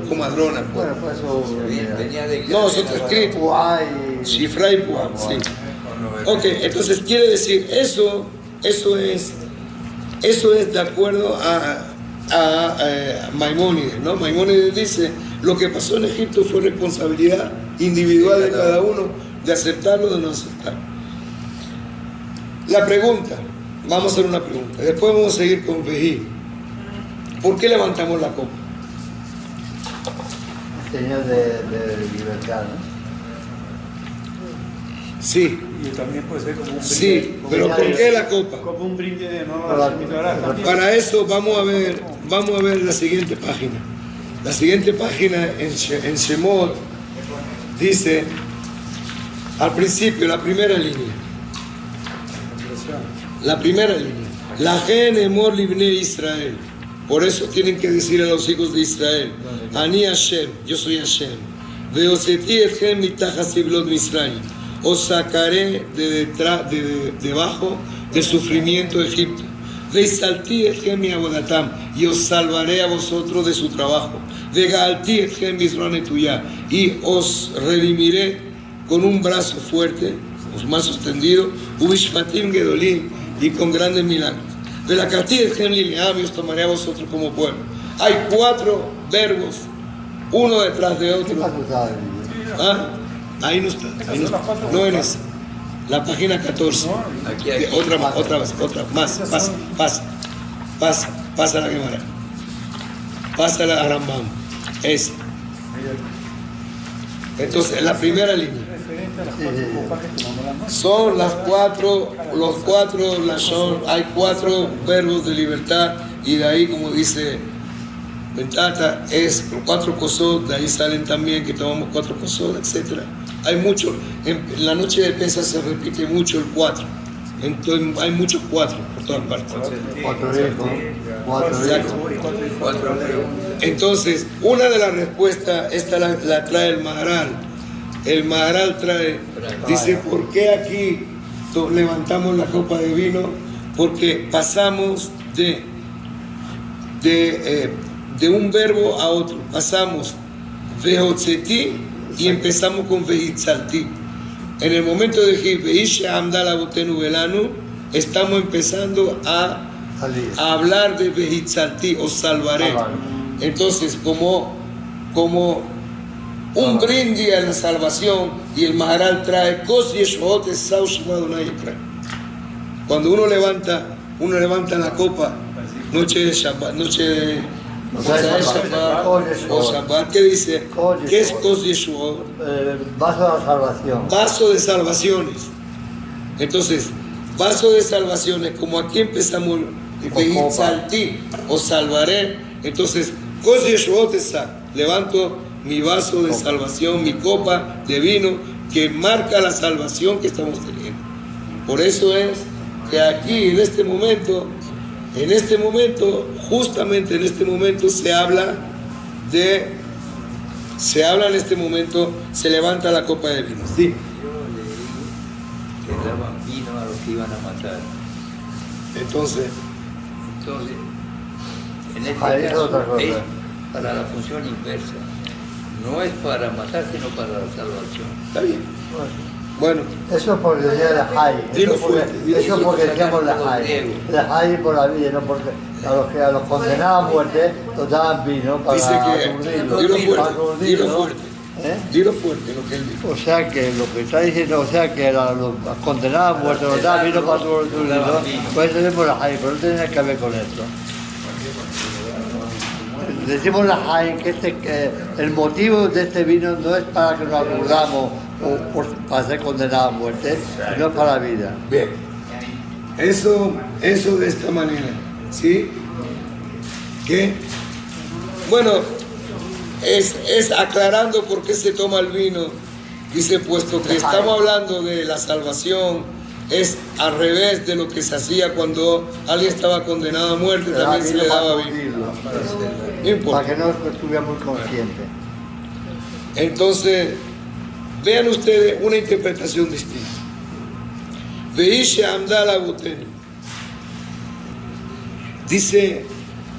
comadronas. Bueno, pues eso no, eso está escrito. Shifra y Puam, sí. Ok, entonces quiere decir eso es de acuerdo a Maimónides, ¿no? Maimónides dice, lo que pasó en Egipto fue responsabilidad individual de cada uno de aceptarlo o de no aceptarlo. La pregunta, vamos a hacer una pregunta, después vamos a seguir con Vejí. ¿Por qué levantamos la copa? Señor de libertad, ¿no? Sí. Y también puede ser como un brindis. Sí, pero ¿por qué la copa? Como un brindis de no la Para eso vamos a ver la siguiente página. La siguiente página en Shemot dice, al principio, la primera línea. La primera línea. La gen emor libne Israel. Por eso tienen que decir a los hijos de Israel, Ani Hashem, yo soy Hashem. Veoseti etchem mitach hasiblot Misraim. Os sacaré de debajo del sufrimiento de Egipto. Veisalti etchem mi abodatam. Y os salvaré a vosotros de su trabajo. Vegalti etchem misrone tuya. Y os redimiré con un brazo fuerte, más extendido, ubishmatim gedolim, y con grandes milagros. De la cartilla de Lileam, y os tomaré a vosotros como pueblo. Hay 4 verbos, uno detrás de otro. ¿Ah? Ahí no está, ahí no está. No en esa. La página 14. Aquí. Otra vez, más, pasa la Gemara. Pasa la Rambam. Esa. Entonces, la primera línea. Son los 4 lashon, hay 4 verbos de libertad, y de ahí, como dice Ventata, es 4 kosot, de ahí salen también que tomamos 4 kosot, etc. Hay mucho, en la noche de Pesach se repite mucho el 4, entonces hay muchos 4 por todas partes. 4 hijos. Entonces, una de las respuestas, esta la trae el Maharal. El Maharal trae, dice, ¿por qué aquí levantamos la copa de vino? Porque pasamos de un verbo a otro. Pasamos vehotzeti y empezamos con vehitzalti. En el momento de decir veisha amdal abotenu velanu, estamos empezando a hablar de vehitzalti, os salvaré. Entonces, como un brindis a la salvación, y el Maharal trae cuando uno levanta la copa, noche de Shabbat, o Shabbat, ¿qué dice? ¿Qué es Kos Yeshuot? Vaso de la salvación. Vaso de salvaciones. Entonces, vaso de salvaciones, como aquí empezamos, Vehitzalti, os salvaré. Entonces, Kos Yeshuot está, levanto mi vaso de salvación, mi copa de vino, que marca la salvación que estamos teniendo. Por eso es que aquí, en este momento, justamente en este momento se habla en este momento, se levanta la copa de vino. Sí. Que daban vino a los que iban a matar. Entonces, en este Ahí es caso, otra cosa. es para la función inversa. No es para matar, sino para la salvación. está bien. Bueno, Eso es porque decía la Jai. Dilo fuerte, dilo Eso es porque decíamos la Jai. La Jai por la vida, no porque a los condenados a muerte los daban vino para dice que, aturdirlos, dilo fuerte, ¿eh? dilo fuerte lo que él dijo. O sea que lo que está diciendo, o sea que a los condenados a muerte los daban vino para aturdirlos, pues tenemos la Jai, pero no tiene que ver con esto. Decimos la Jai que el motivo de este vino no es para que nos aturdamos o para ser condenados a muerte, sino para la vida. Bien, eso de esta manera, ¿sí? Que, bueno, es aclarando por qué se toma el vino. Dice, puesto que estamos hablando de la salvación, es al revés de lo que se hacía cuando alguien estaba condenado a muerte, también se le daba vino. No importa. Para que no estuviera muy consciente. Entonces, vean ustedes una interpretación distinta. Veisha amdal abotenu. Dice,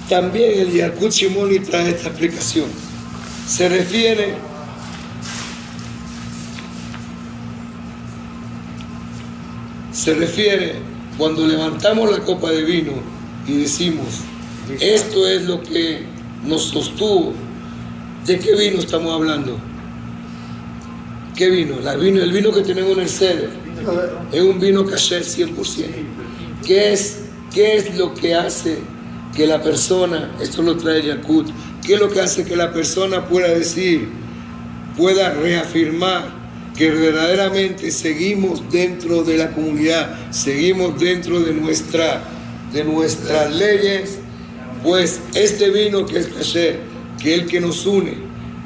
también el Yalkut Shimoni trae esta explicación. Se refiere cuando levantamos la copa de vino y decimos, esto es lo que nos sostuvo. ¿De qué vino estamos hablando? ¿Qué vino? El vino que tenemos en el ceder es un vino kasher 100%. ¿Qué es lo que hace que la persona, esto lo trae Yakut, qué es lo que hace que la persona pueda decir, pueda reafirmar que verdaderamente seguimos dentro de la comunidad, seguimos dentro de nuestras leyes? Pues este vino que es kasher, que el que nos une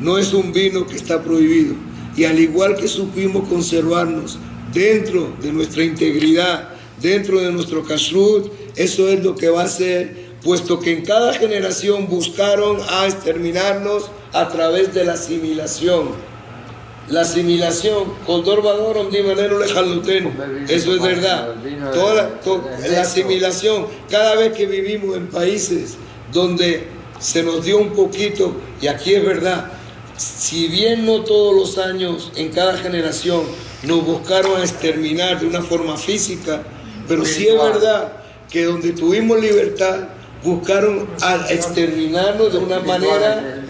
no es un vino que está prohibido. Y al igual que supimos conservarnos dentro de nuestra integridad, dentro de nuestro kashrut, eso es lo que va a ser, puesto que en cada generación buscaron a exterminarnos a través de la asimilación. La asimilación, eso es verdad. La asimilación, cada vez que vivimos en países donde se nos dio un poquito, y aquí es verdad, si bien no todos los años, en cada generación, nos buscaron a exterminar de una forma física, pero sí es verdad que donde tuvimos libertad, buscaron a exterminarnos de una manera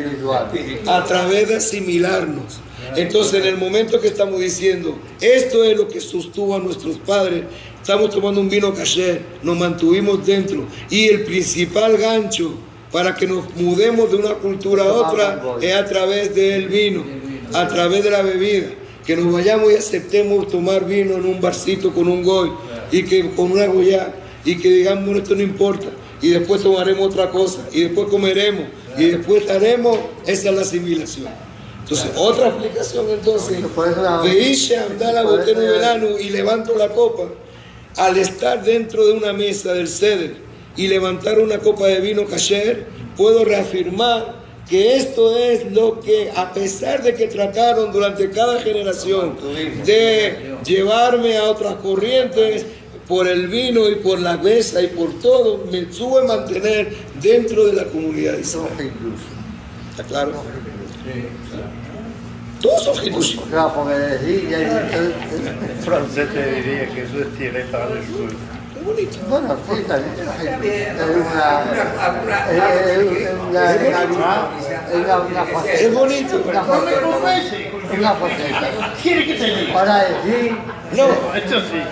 a través de asimilarnos. Entonces, en el momento que estamos diciendo, esto es lo que sostuvo a nuestros padres, estamos tomando un vino kasher, nos mantuvimos dentro, y el principal gancho para que nos mudemos de una cultura a otra es a través del vino, a través de la bebida, que nos vayamos y aceptemos tomar vino en un barcito con un goy, y que con una goya, y que digamos, bueno, esto no importa, y después tomaremos otra cosa, y después comeremos, y después haremos, esa es la asimilación. Entonces, otra aplicación entonces, Veisha Amdala Botenu Velanu, y levanto la copa, al estar dentro de una mesa del Seder y levantar una copa de vino kasher, puedo reafirmar que esto es lo que, a pesar de que trataron durante cada generación de llevarme a otras corrientes, por el vino y por la mesa y por todo, me supe mantener dentro de la comunidad de Israel. ¿Está claro? Todos son Hidushim. Claro, porque decir, En francés te diría que eso es tiré para el sur. Es bonito. bueno, sí, también es una faceta. Es bonito. Una faceta. ¿Quiere que te diga? Para decir, No, Esto sí.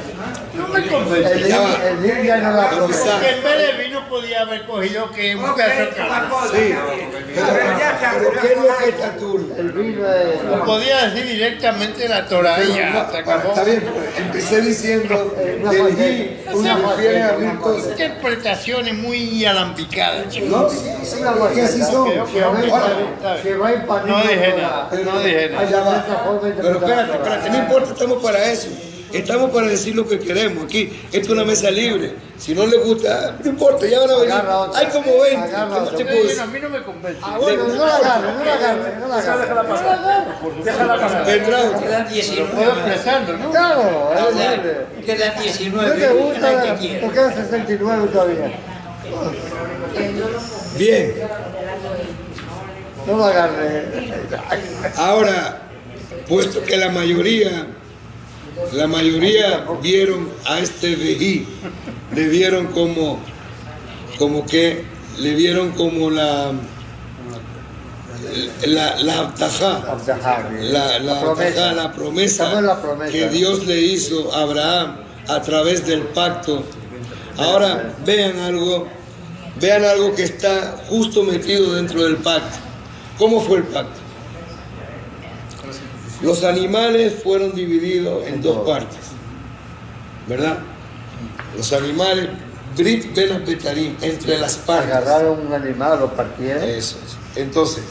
No me convence. el día ya no la promesa. Porque en vez de vino podía haber cogido que un pedazo de carne. sí. Pero ¿qué es lo que está turbio? El vino es... Lo podía decir directamente la Torah y ya, se acabó. Está bien, pero empecé diciendo del Hi, se refiere a mil cosas. Interpretaciones muy alambicadas, chicos. No, sí, porque así son. Que va a No dije nada, no dije nada. Allá va. Pero espérate, no importa, estamos para eso. Estamos para decir lo que queremos aquí. Esto es una mesa libre. Si no les gusta, no importa, ya van a venir. Hay como 20. Agarra ¿Qué te otra. puedo decir? A mí no me convence. Bueno, no la agarre. Vendrá otro. Quedan Lo 19. puedo expresarlo, ¿no? Claro, es libre. Quedan ¿No 19. te gusta? Hay que quiera. Te quedan 69 todavía. Bien. No lo agarre. Ahora, puesto que la mayoría vieron a este Vejí, le vieron como que le vieron como la abtajá, la promesa que Dios le hizo a Abraham a través del pacto. Ahora vean algo que está justo metido dentro del pacto. ¿Cómo fue el pacto? Los animales fueron divididos en dos partes, ¿verdad? Los animales, Brit Ben Apetarim, entre las partes. Agarraron un animal, lo partieron. Eso es. Entonces,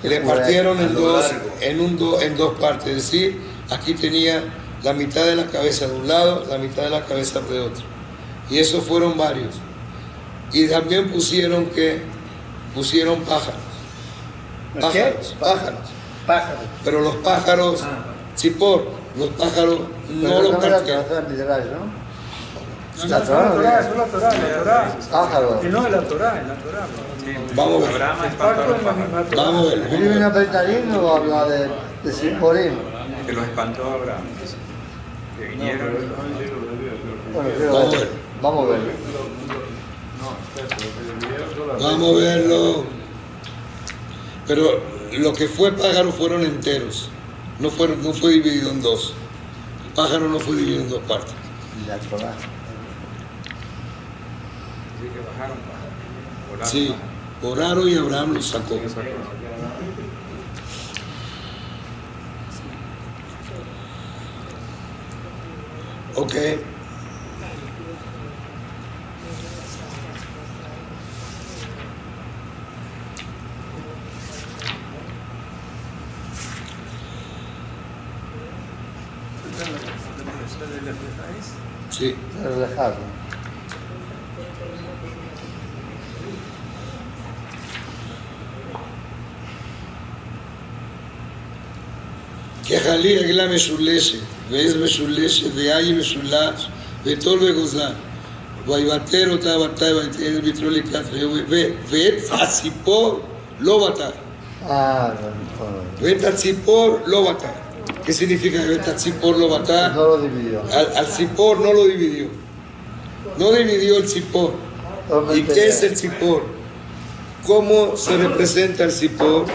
le partieron en dos partes. Es decir, aquí tenía la mitad de la cabeza de un lado, la mitad de la cabeza de otro. Y esos fueron varios. Y también pusieron pájaros. Pájaros. Pero los pájaros, chipor, los pájaros no los partieron. La Torah, pájaro. Y no, en la Torah, Vamos a ver. Abraham espantó a los pájaros. Vamos a ver. ¿Viene una Betarín o habla de Simporín? Que los espantó a Abraham. Que vinieron. Bueno, Vamos a ver. vamos a verlo. Vamos a verlo. Pero lo que fue pájaro fueron enteros. No fue dividido en dos. El pájaro no fue dividido en dos partes. La Torah. Así que bajaron pájaros. Volaron Sí, pájaros. oraron y Abraham los sacó. Ok. Sí. Reflejarlo. כחלי רגלה משולשת, ועז משולשת, ויין משולש, וטול וגוזל. ויבטר אותה בתי ויתן ביתרו לקראת ואת הציפור לא בטר. ואת הציפור לא בטר. ¿Qué significa ואת הציפור לא בטר? No lo dividió. Al tzipor no lo dividió. No dividió el tzipor. ¿Y qué es el tzipor? ¿Cómo se representa el tzipor?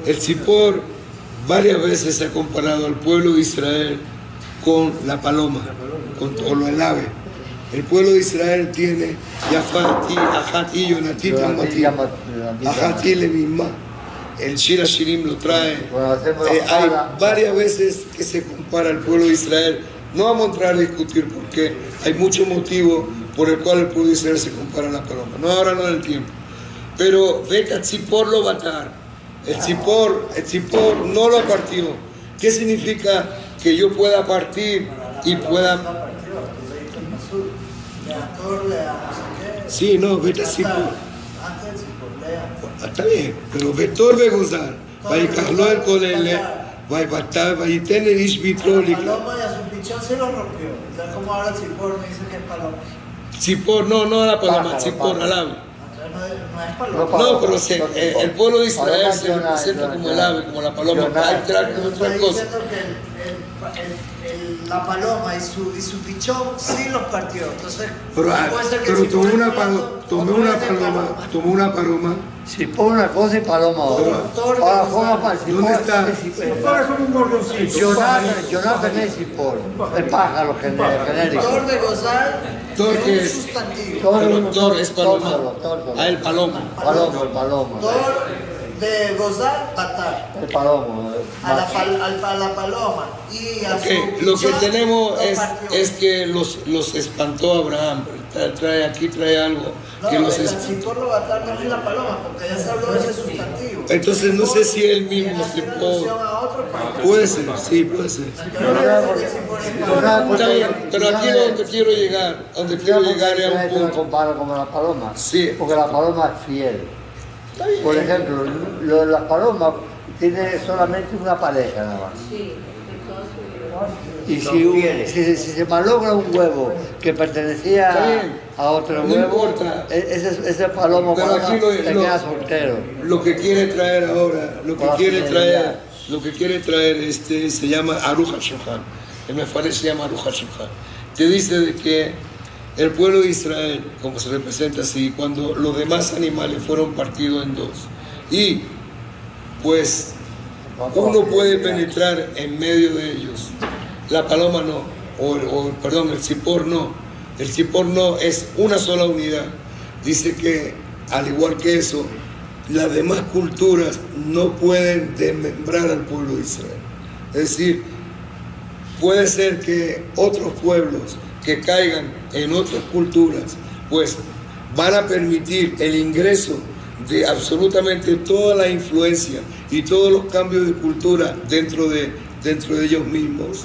El tzipor varias veces se ha comparado al pueblo de Israel con la paloma, o el ave. El pueblo de Israel tiene Yafati, Ajati, Yonati, Talmati, Ajati, Levimá. El Shir Hashirim lo trae. Hay varias veces que se compara al pueblo de Israel. No vamos a entrar a discutir porque hay muchos motivos por el cual el pueblo de Israel se compara a la paloma. No, ahora no es el tiempo. Pero Veta Tzipor lo batar. El tzipor no lo partió. ¿Qué significa que yo pueda partir y pueda? Sí, no, Veta Tzipor. Está bien, pero Vector de Gozar, Vaicarlo el Colele, Vaibatar, Vaitene Ish Vitrólica. Paloma y a su pichón se lo rompió. Entonces, como ahora Tzipor me dice que es paloma. Tzipor, no la paloma, Tzipor, al ave. No es paloma. No, pero el pueblo de Israel se representa como el ave, como la paloma. Va a entrar con otra cosa. La paloma y su pichón sí los partió. Entonces, Pero tomó una paloma. Si pone una cosa y paloma otra. Ahora forma para el cipor. ¿Dónde está? Jonathan es cipor. El pájaro genérico. Tor de gozar Tor que es es. un sustantivo. Tor es paloma. Ah, el paloma. El paloma. Tor de gozar, batar. El paloma. A la paloma. Y a su Lo que pichón tenemos lo partió. es que los espantó Abraham. Trae algo No, que los el espantó. tzipor lo batar no es la paloma, porque ya se habló de ese sustantivo. Entonces no sé si él mismo se puede. Puede ser, sí, puede ser. Está bien, pero aquí es donde quiero llegar. Donde quiero llegar es a un Yo punto. comparo con la paloma. Sí. Porque la paloma es fiel. Por ejemplo, lo de las palomas tiene solamente una pareja nada más. Y si se malogra un huevo que Está pertenecía bien. a otro No huevo, importa. ese palomo Pero paloma aquí se queda soltero. Lo que quiere traer ahora, lo Para que quiere fidelidad. traer se llama Aruch HaShulchan. El Mefarech se llama Aruch HaShulchan. Te dice de que el pueblo de Israel, como se representa así, cuando los demás animales fueron partidos en dos, y pues uno puede penetrar en medio de ellos, la paloma no, perdón, el tzipor no. El tzipor no es una sola unidad. Dice que, al igual que eso, las demás culturas no pueden desmembrar al pueblo de Israel. Es decir, puede ser que otros pueblos que caigan en otras culturas, pues van a permitir el ingreso de absolutamente toda la influencia y todos los cambios de cultura dentro de ellos mismos.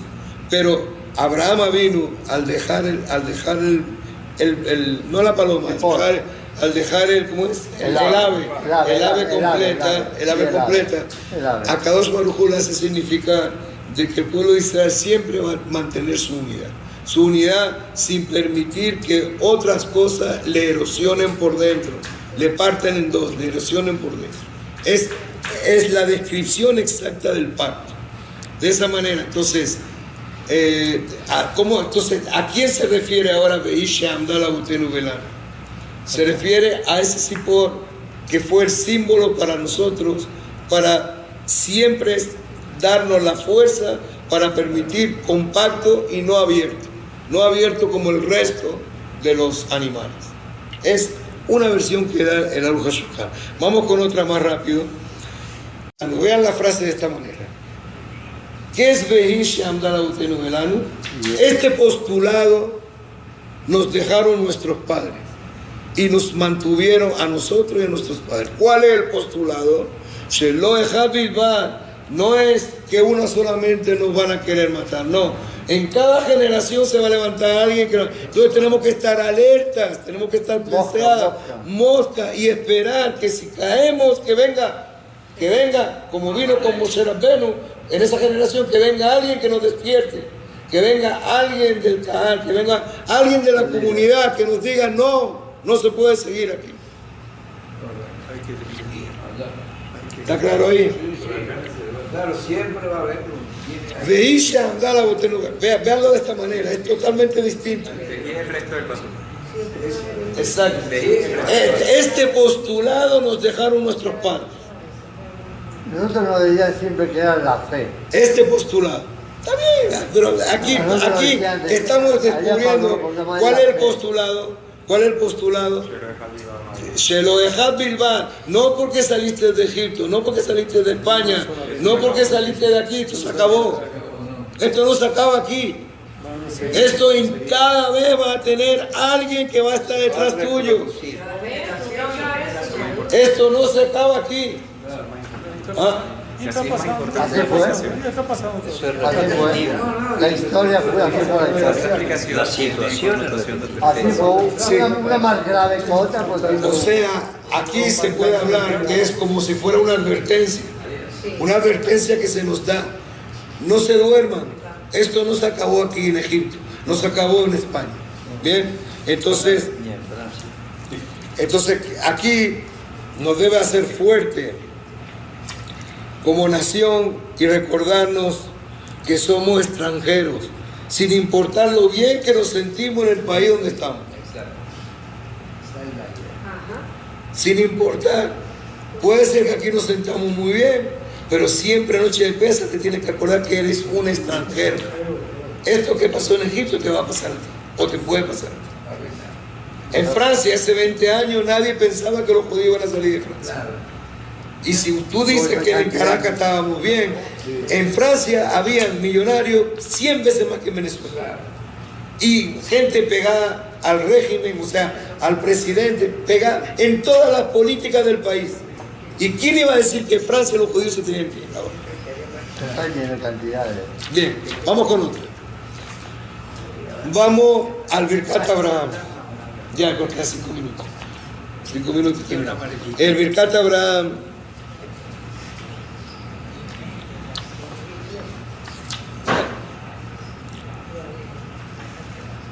Pero Abraham vino al dejar no la paloma, al dejar ¿cómo es? El ave completa. A Kadosh Baruj Hu le hace significar de que el pueblo de Israel siempre va a mantener su unidad sin permitir que otras cosas le erosionen por dentro, le parten en dos, le erosionen por dentro. Es la descripción exacta del pacto. De esa manera, entonces, ¿a quién se refiere ahora Beisha Amdala Butenu Belán? Se refiere a ese tzipor que fue el símbolo para nosotros, para siempre darnos la fuerza para permitir compacto y no abierto como el resto de los animales. Es una versión que da el Aruch HaShulchan. Vamos con otra más rápido. Vean la frase de esta manera. ¿Qué es Beisha Amdala Butenu Belanu? Este postulado nos dejaron nuestros padres y nos mantuvieron a nosotros y a nuestros padres. ¿Cuál es el postulado? Shelo echad bilvad, no es que una solamente nos van a querer matar, no. En cada generación se va a levantar alguien que entonces tenemos que estar alertas, tenemos que estar preparados, mosca, y esperar que si caemos, que venga, como vino con Moshe Rabbenu, en esa generación, que venga alguien que nos despierte, que venga alguien del Cahal, que venga alguien de la comunidad que nos diga, no se puede seguir aquí. ¿Está claro ahí? Claro, siempre va a haber. Veisha andala botenuga. Veanlo de esta manera, es totalmente distinto. Es el resto del paso. Exacto. Este postulado nos dejaron nuestros padres. Nosotros nos decían siempre que era la fe. Este postulado. Está bien, pero aquí estamos descubriendo cuál es el postulado. ¿Cuál es el postulado? Sheloehad Bilbao. No porque saliste de Egipto, no porque saliste de España, no porque saliste de aquí, esto se acabó. Esto no se acaba aquí. Esto cada vez va a tener alguien que va a estar detrás tuyo. Esto no se acaba aquí. ¿Ah? Así fue. Así fue. La historia fue así fue La situación. Así fue. Una más grave que otra. O sea, aquí se puede hablar que es como si fuera una advertencia. Una advertencia que se nos da. No se duerman. Esto no se acabó aquí en Egipto. No se acabó en España. Bien. Entonces aquí nos debe hacer fuerte como nación y recordarnos que somos extranjeros, sin importar lo bien que nos sentimos en el país donde estamos. Sin importar. Puede ser que aquí nos sentamos muy bien, pero siempre noche de pesa te tienes que acordar que eres un extranjero. Esto que pasó en Egipto te va a pasar a ti, o te puede pasar a ti. En Francia hace 20 años nadie pensaba que los judíos iban a salir de Francia. Y si tú dices que en Caracas estábamos bien, en Francia había millonarios 100 veces más que en Venezuela. Y gente pegada al régimen, o sea, al presidente, pegada en todas las políticas del país. ¿Y quién iba a decir que en Francia los judíos se tenían que ir ahora? Están llenos de cantidades. Bien, vamos con otro. Vamos al Birkat Abraham. Ya, porque quedan 5 minutos. 5 minutos. El Birkat Abraham.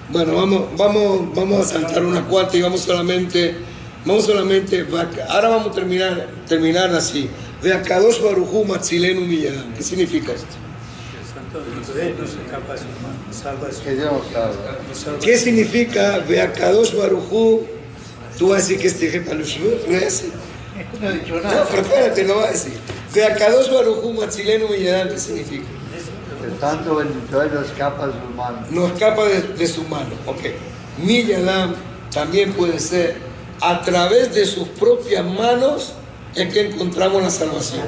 Bueno, vamos a saltar una cuarta y vamos solamente, ahora vamos a terminar así. De Akadosh Baruj Hu Matzilenu Miyadam. ¿Qué significa esto? ¿Qué significa de Akadosh Baruj Hu? Tú vas a decir que este ejemplo lo voy a decir. No he dicho No, nada. pero espérate, lo voy a decir. De Akadosh Baruj Hu Matzilenu Miyadam, ¿qué significa? El santo bendito no escapa de su mano. No escapa de su mano. Ok. Miyadam también puede ser a través de sus propias manos es que encontramos la salvación.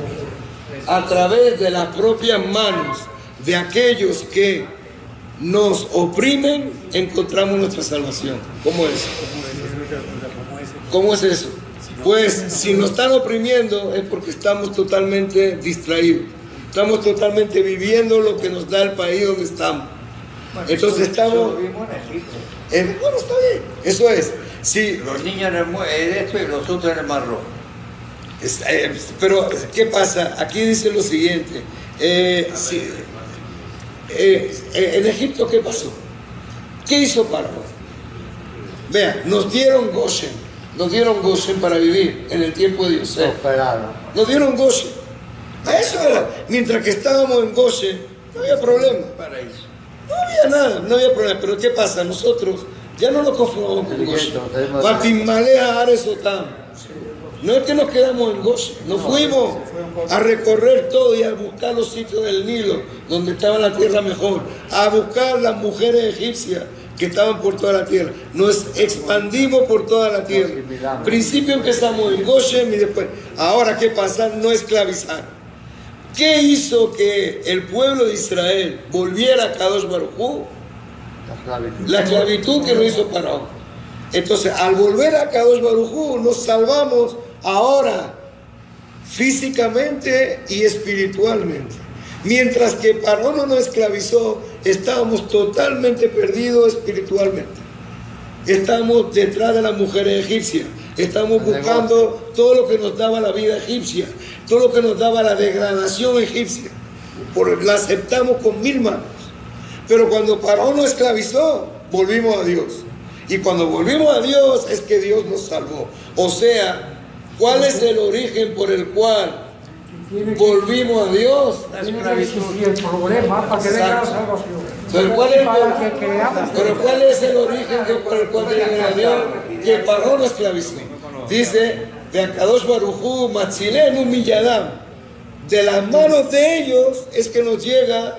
A través de las propias manos de aquellos que nos oprimen encontramos nuestra salvación. ¿Cómo es? ¿Cómo es eso? Pues si nos están oprimiendo es porque estamos totalmente distraídos. Estamos totalmente viviendo lo que nos da el país donde estamos. Entonces estamos... bueno, está bien. Eso es. Sí. Los niños en esto y los otros en el Mar Rojo. Pero, ¿qué pasa? Aquí dice lo siguiente. En Egipto, ¿qué pasó? ¿Qué hizo Paró? Vean, nos dieron Goshen para vivir en el tiempo de Yosef. Nos dieron Goshen. Eso era. Mientras que estábamos en Goshen, no había problema. No había nada, no había problema. Pero ¿qué pasa? Nosotros ya no nos conformamos con Goshen. Batimmalea Aresotam. No es que nos quedamos en Goshen, nos fuimos a recorrer todo y a buscar los sitios del Nilo, donde estaba la tierra mejor, a buscar las mujeres egipcias que estaban por toda la tierra. Nos expandimos por toda la tierra. Principio empezamos en Goshen y después, ahora ¿qué pasa? No esclavizar. ¿Qué hizo que el pueblo de Israel volviera a Kadosh Baruj Hu? La esclavitud que nos hizo Paró. Entonces, al volver a Kadosh Baruj Hu, nos salvamos ahora físicamente y espiritualmente. Mientras que Parón no nos esclavizó, estábamos totalmente perdidos espiritualmente. Estamos detrás de las mujeres egipcias, estamos buscando todo lo que nos daba la vida egipcia, todo lo que nos daba la degradación egipcia. La aceptamos con 1000 manos. Pero cuando Parón nos esclavizó, volvimos a Dios. Y cuando volvimos a Dios es que Dios nos salvó. O sea, ¿cuál es el origen por el cual volvimos a Dios? Y el problema para que venga la salvación. Pero ¿cuál es el origen por el cual llegamos a Dios? Que Parón nos esclavizó. Dice, de Akadosh Barujú, Matzilenu Milladam. De las manos de ellos es que nos llega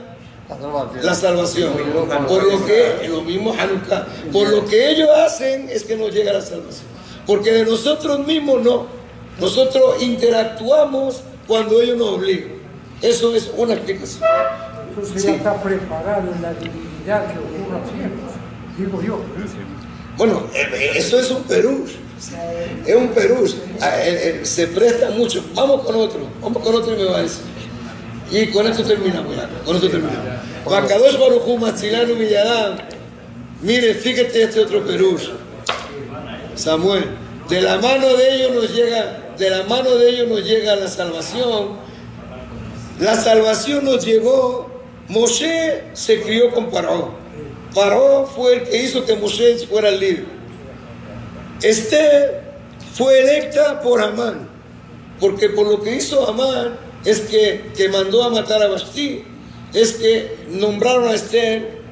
la salvación. Por lo que, lo mismo Hanukkah, por lo que ellos hacen es que nos llega la salvación. Porque de nosotros mismos no. Nosotros interactuamos cuando ellos nos obligan. Eso es una explicación. Entonces ya está preparado en la divinidad que ocurra siempre, digo yo. Bueno, eso es un perush. Es un perush. Se presta mucho. Vamos con otro y me va a decir. Y con esto terminamos ya. Con esto terminamos. Akadosh Barujú Matzilenu Milladam. Mire, fíjate este otro perush. Samuel, de la mano de ellos nos llega la salvación. La salvación nos llegó. Moshe se crió con Paró. Paró fue el que hizo que Moshe fuera el líder. Esther fue electa por Amán, porque por lo que hizo Amán es que mandó a matar a Vashti, es que nombraron a Esther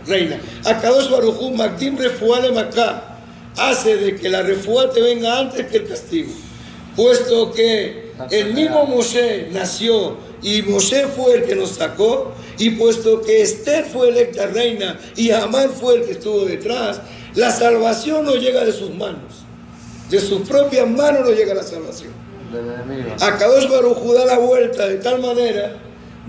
reina. Akadosh Barujú Magdim Refuá le Macá, hace de que la refuá te venga antes que el castigo, puesto que el mismo Moshe nació y Moshe fue el que nos sacó, y puesto que Esther fue electa reina y Amán fue el que estuvo detrás, la salvación no llega de sus manos, de sus propias manos no llega la salvación. Akadosh Barujú da la vuelta de tal manera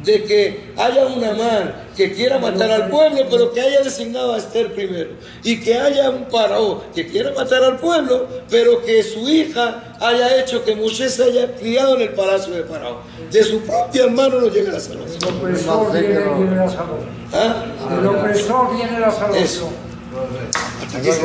de que haya un Amán que quiera matar al pueblo, pero que haya designado a Esther primero, y que haya un Paró que quiera matar al pueblo, pero que su hija haya hecho que Moshe se haya criado en el palacio de Paró. De su propia mano no llega la salvación. El opresor viene la salvación. ¿Ah? El opresor viene la salvación. Hasta aquí se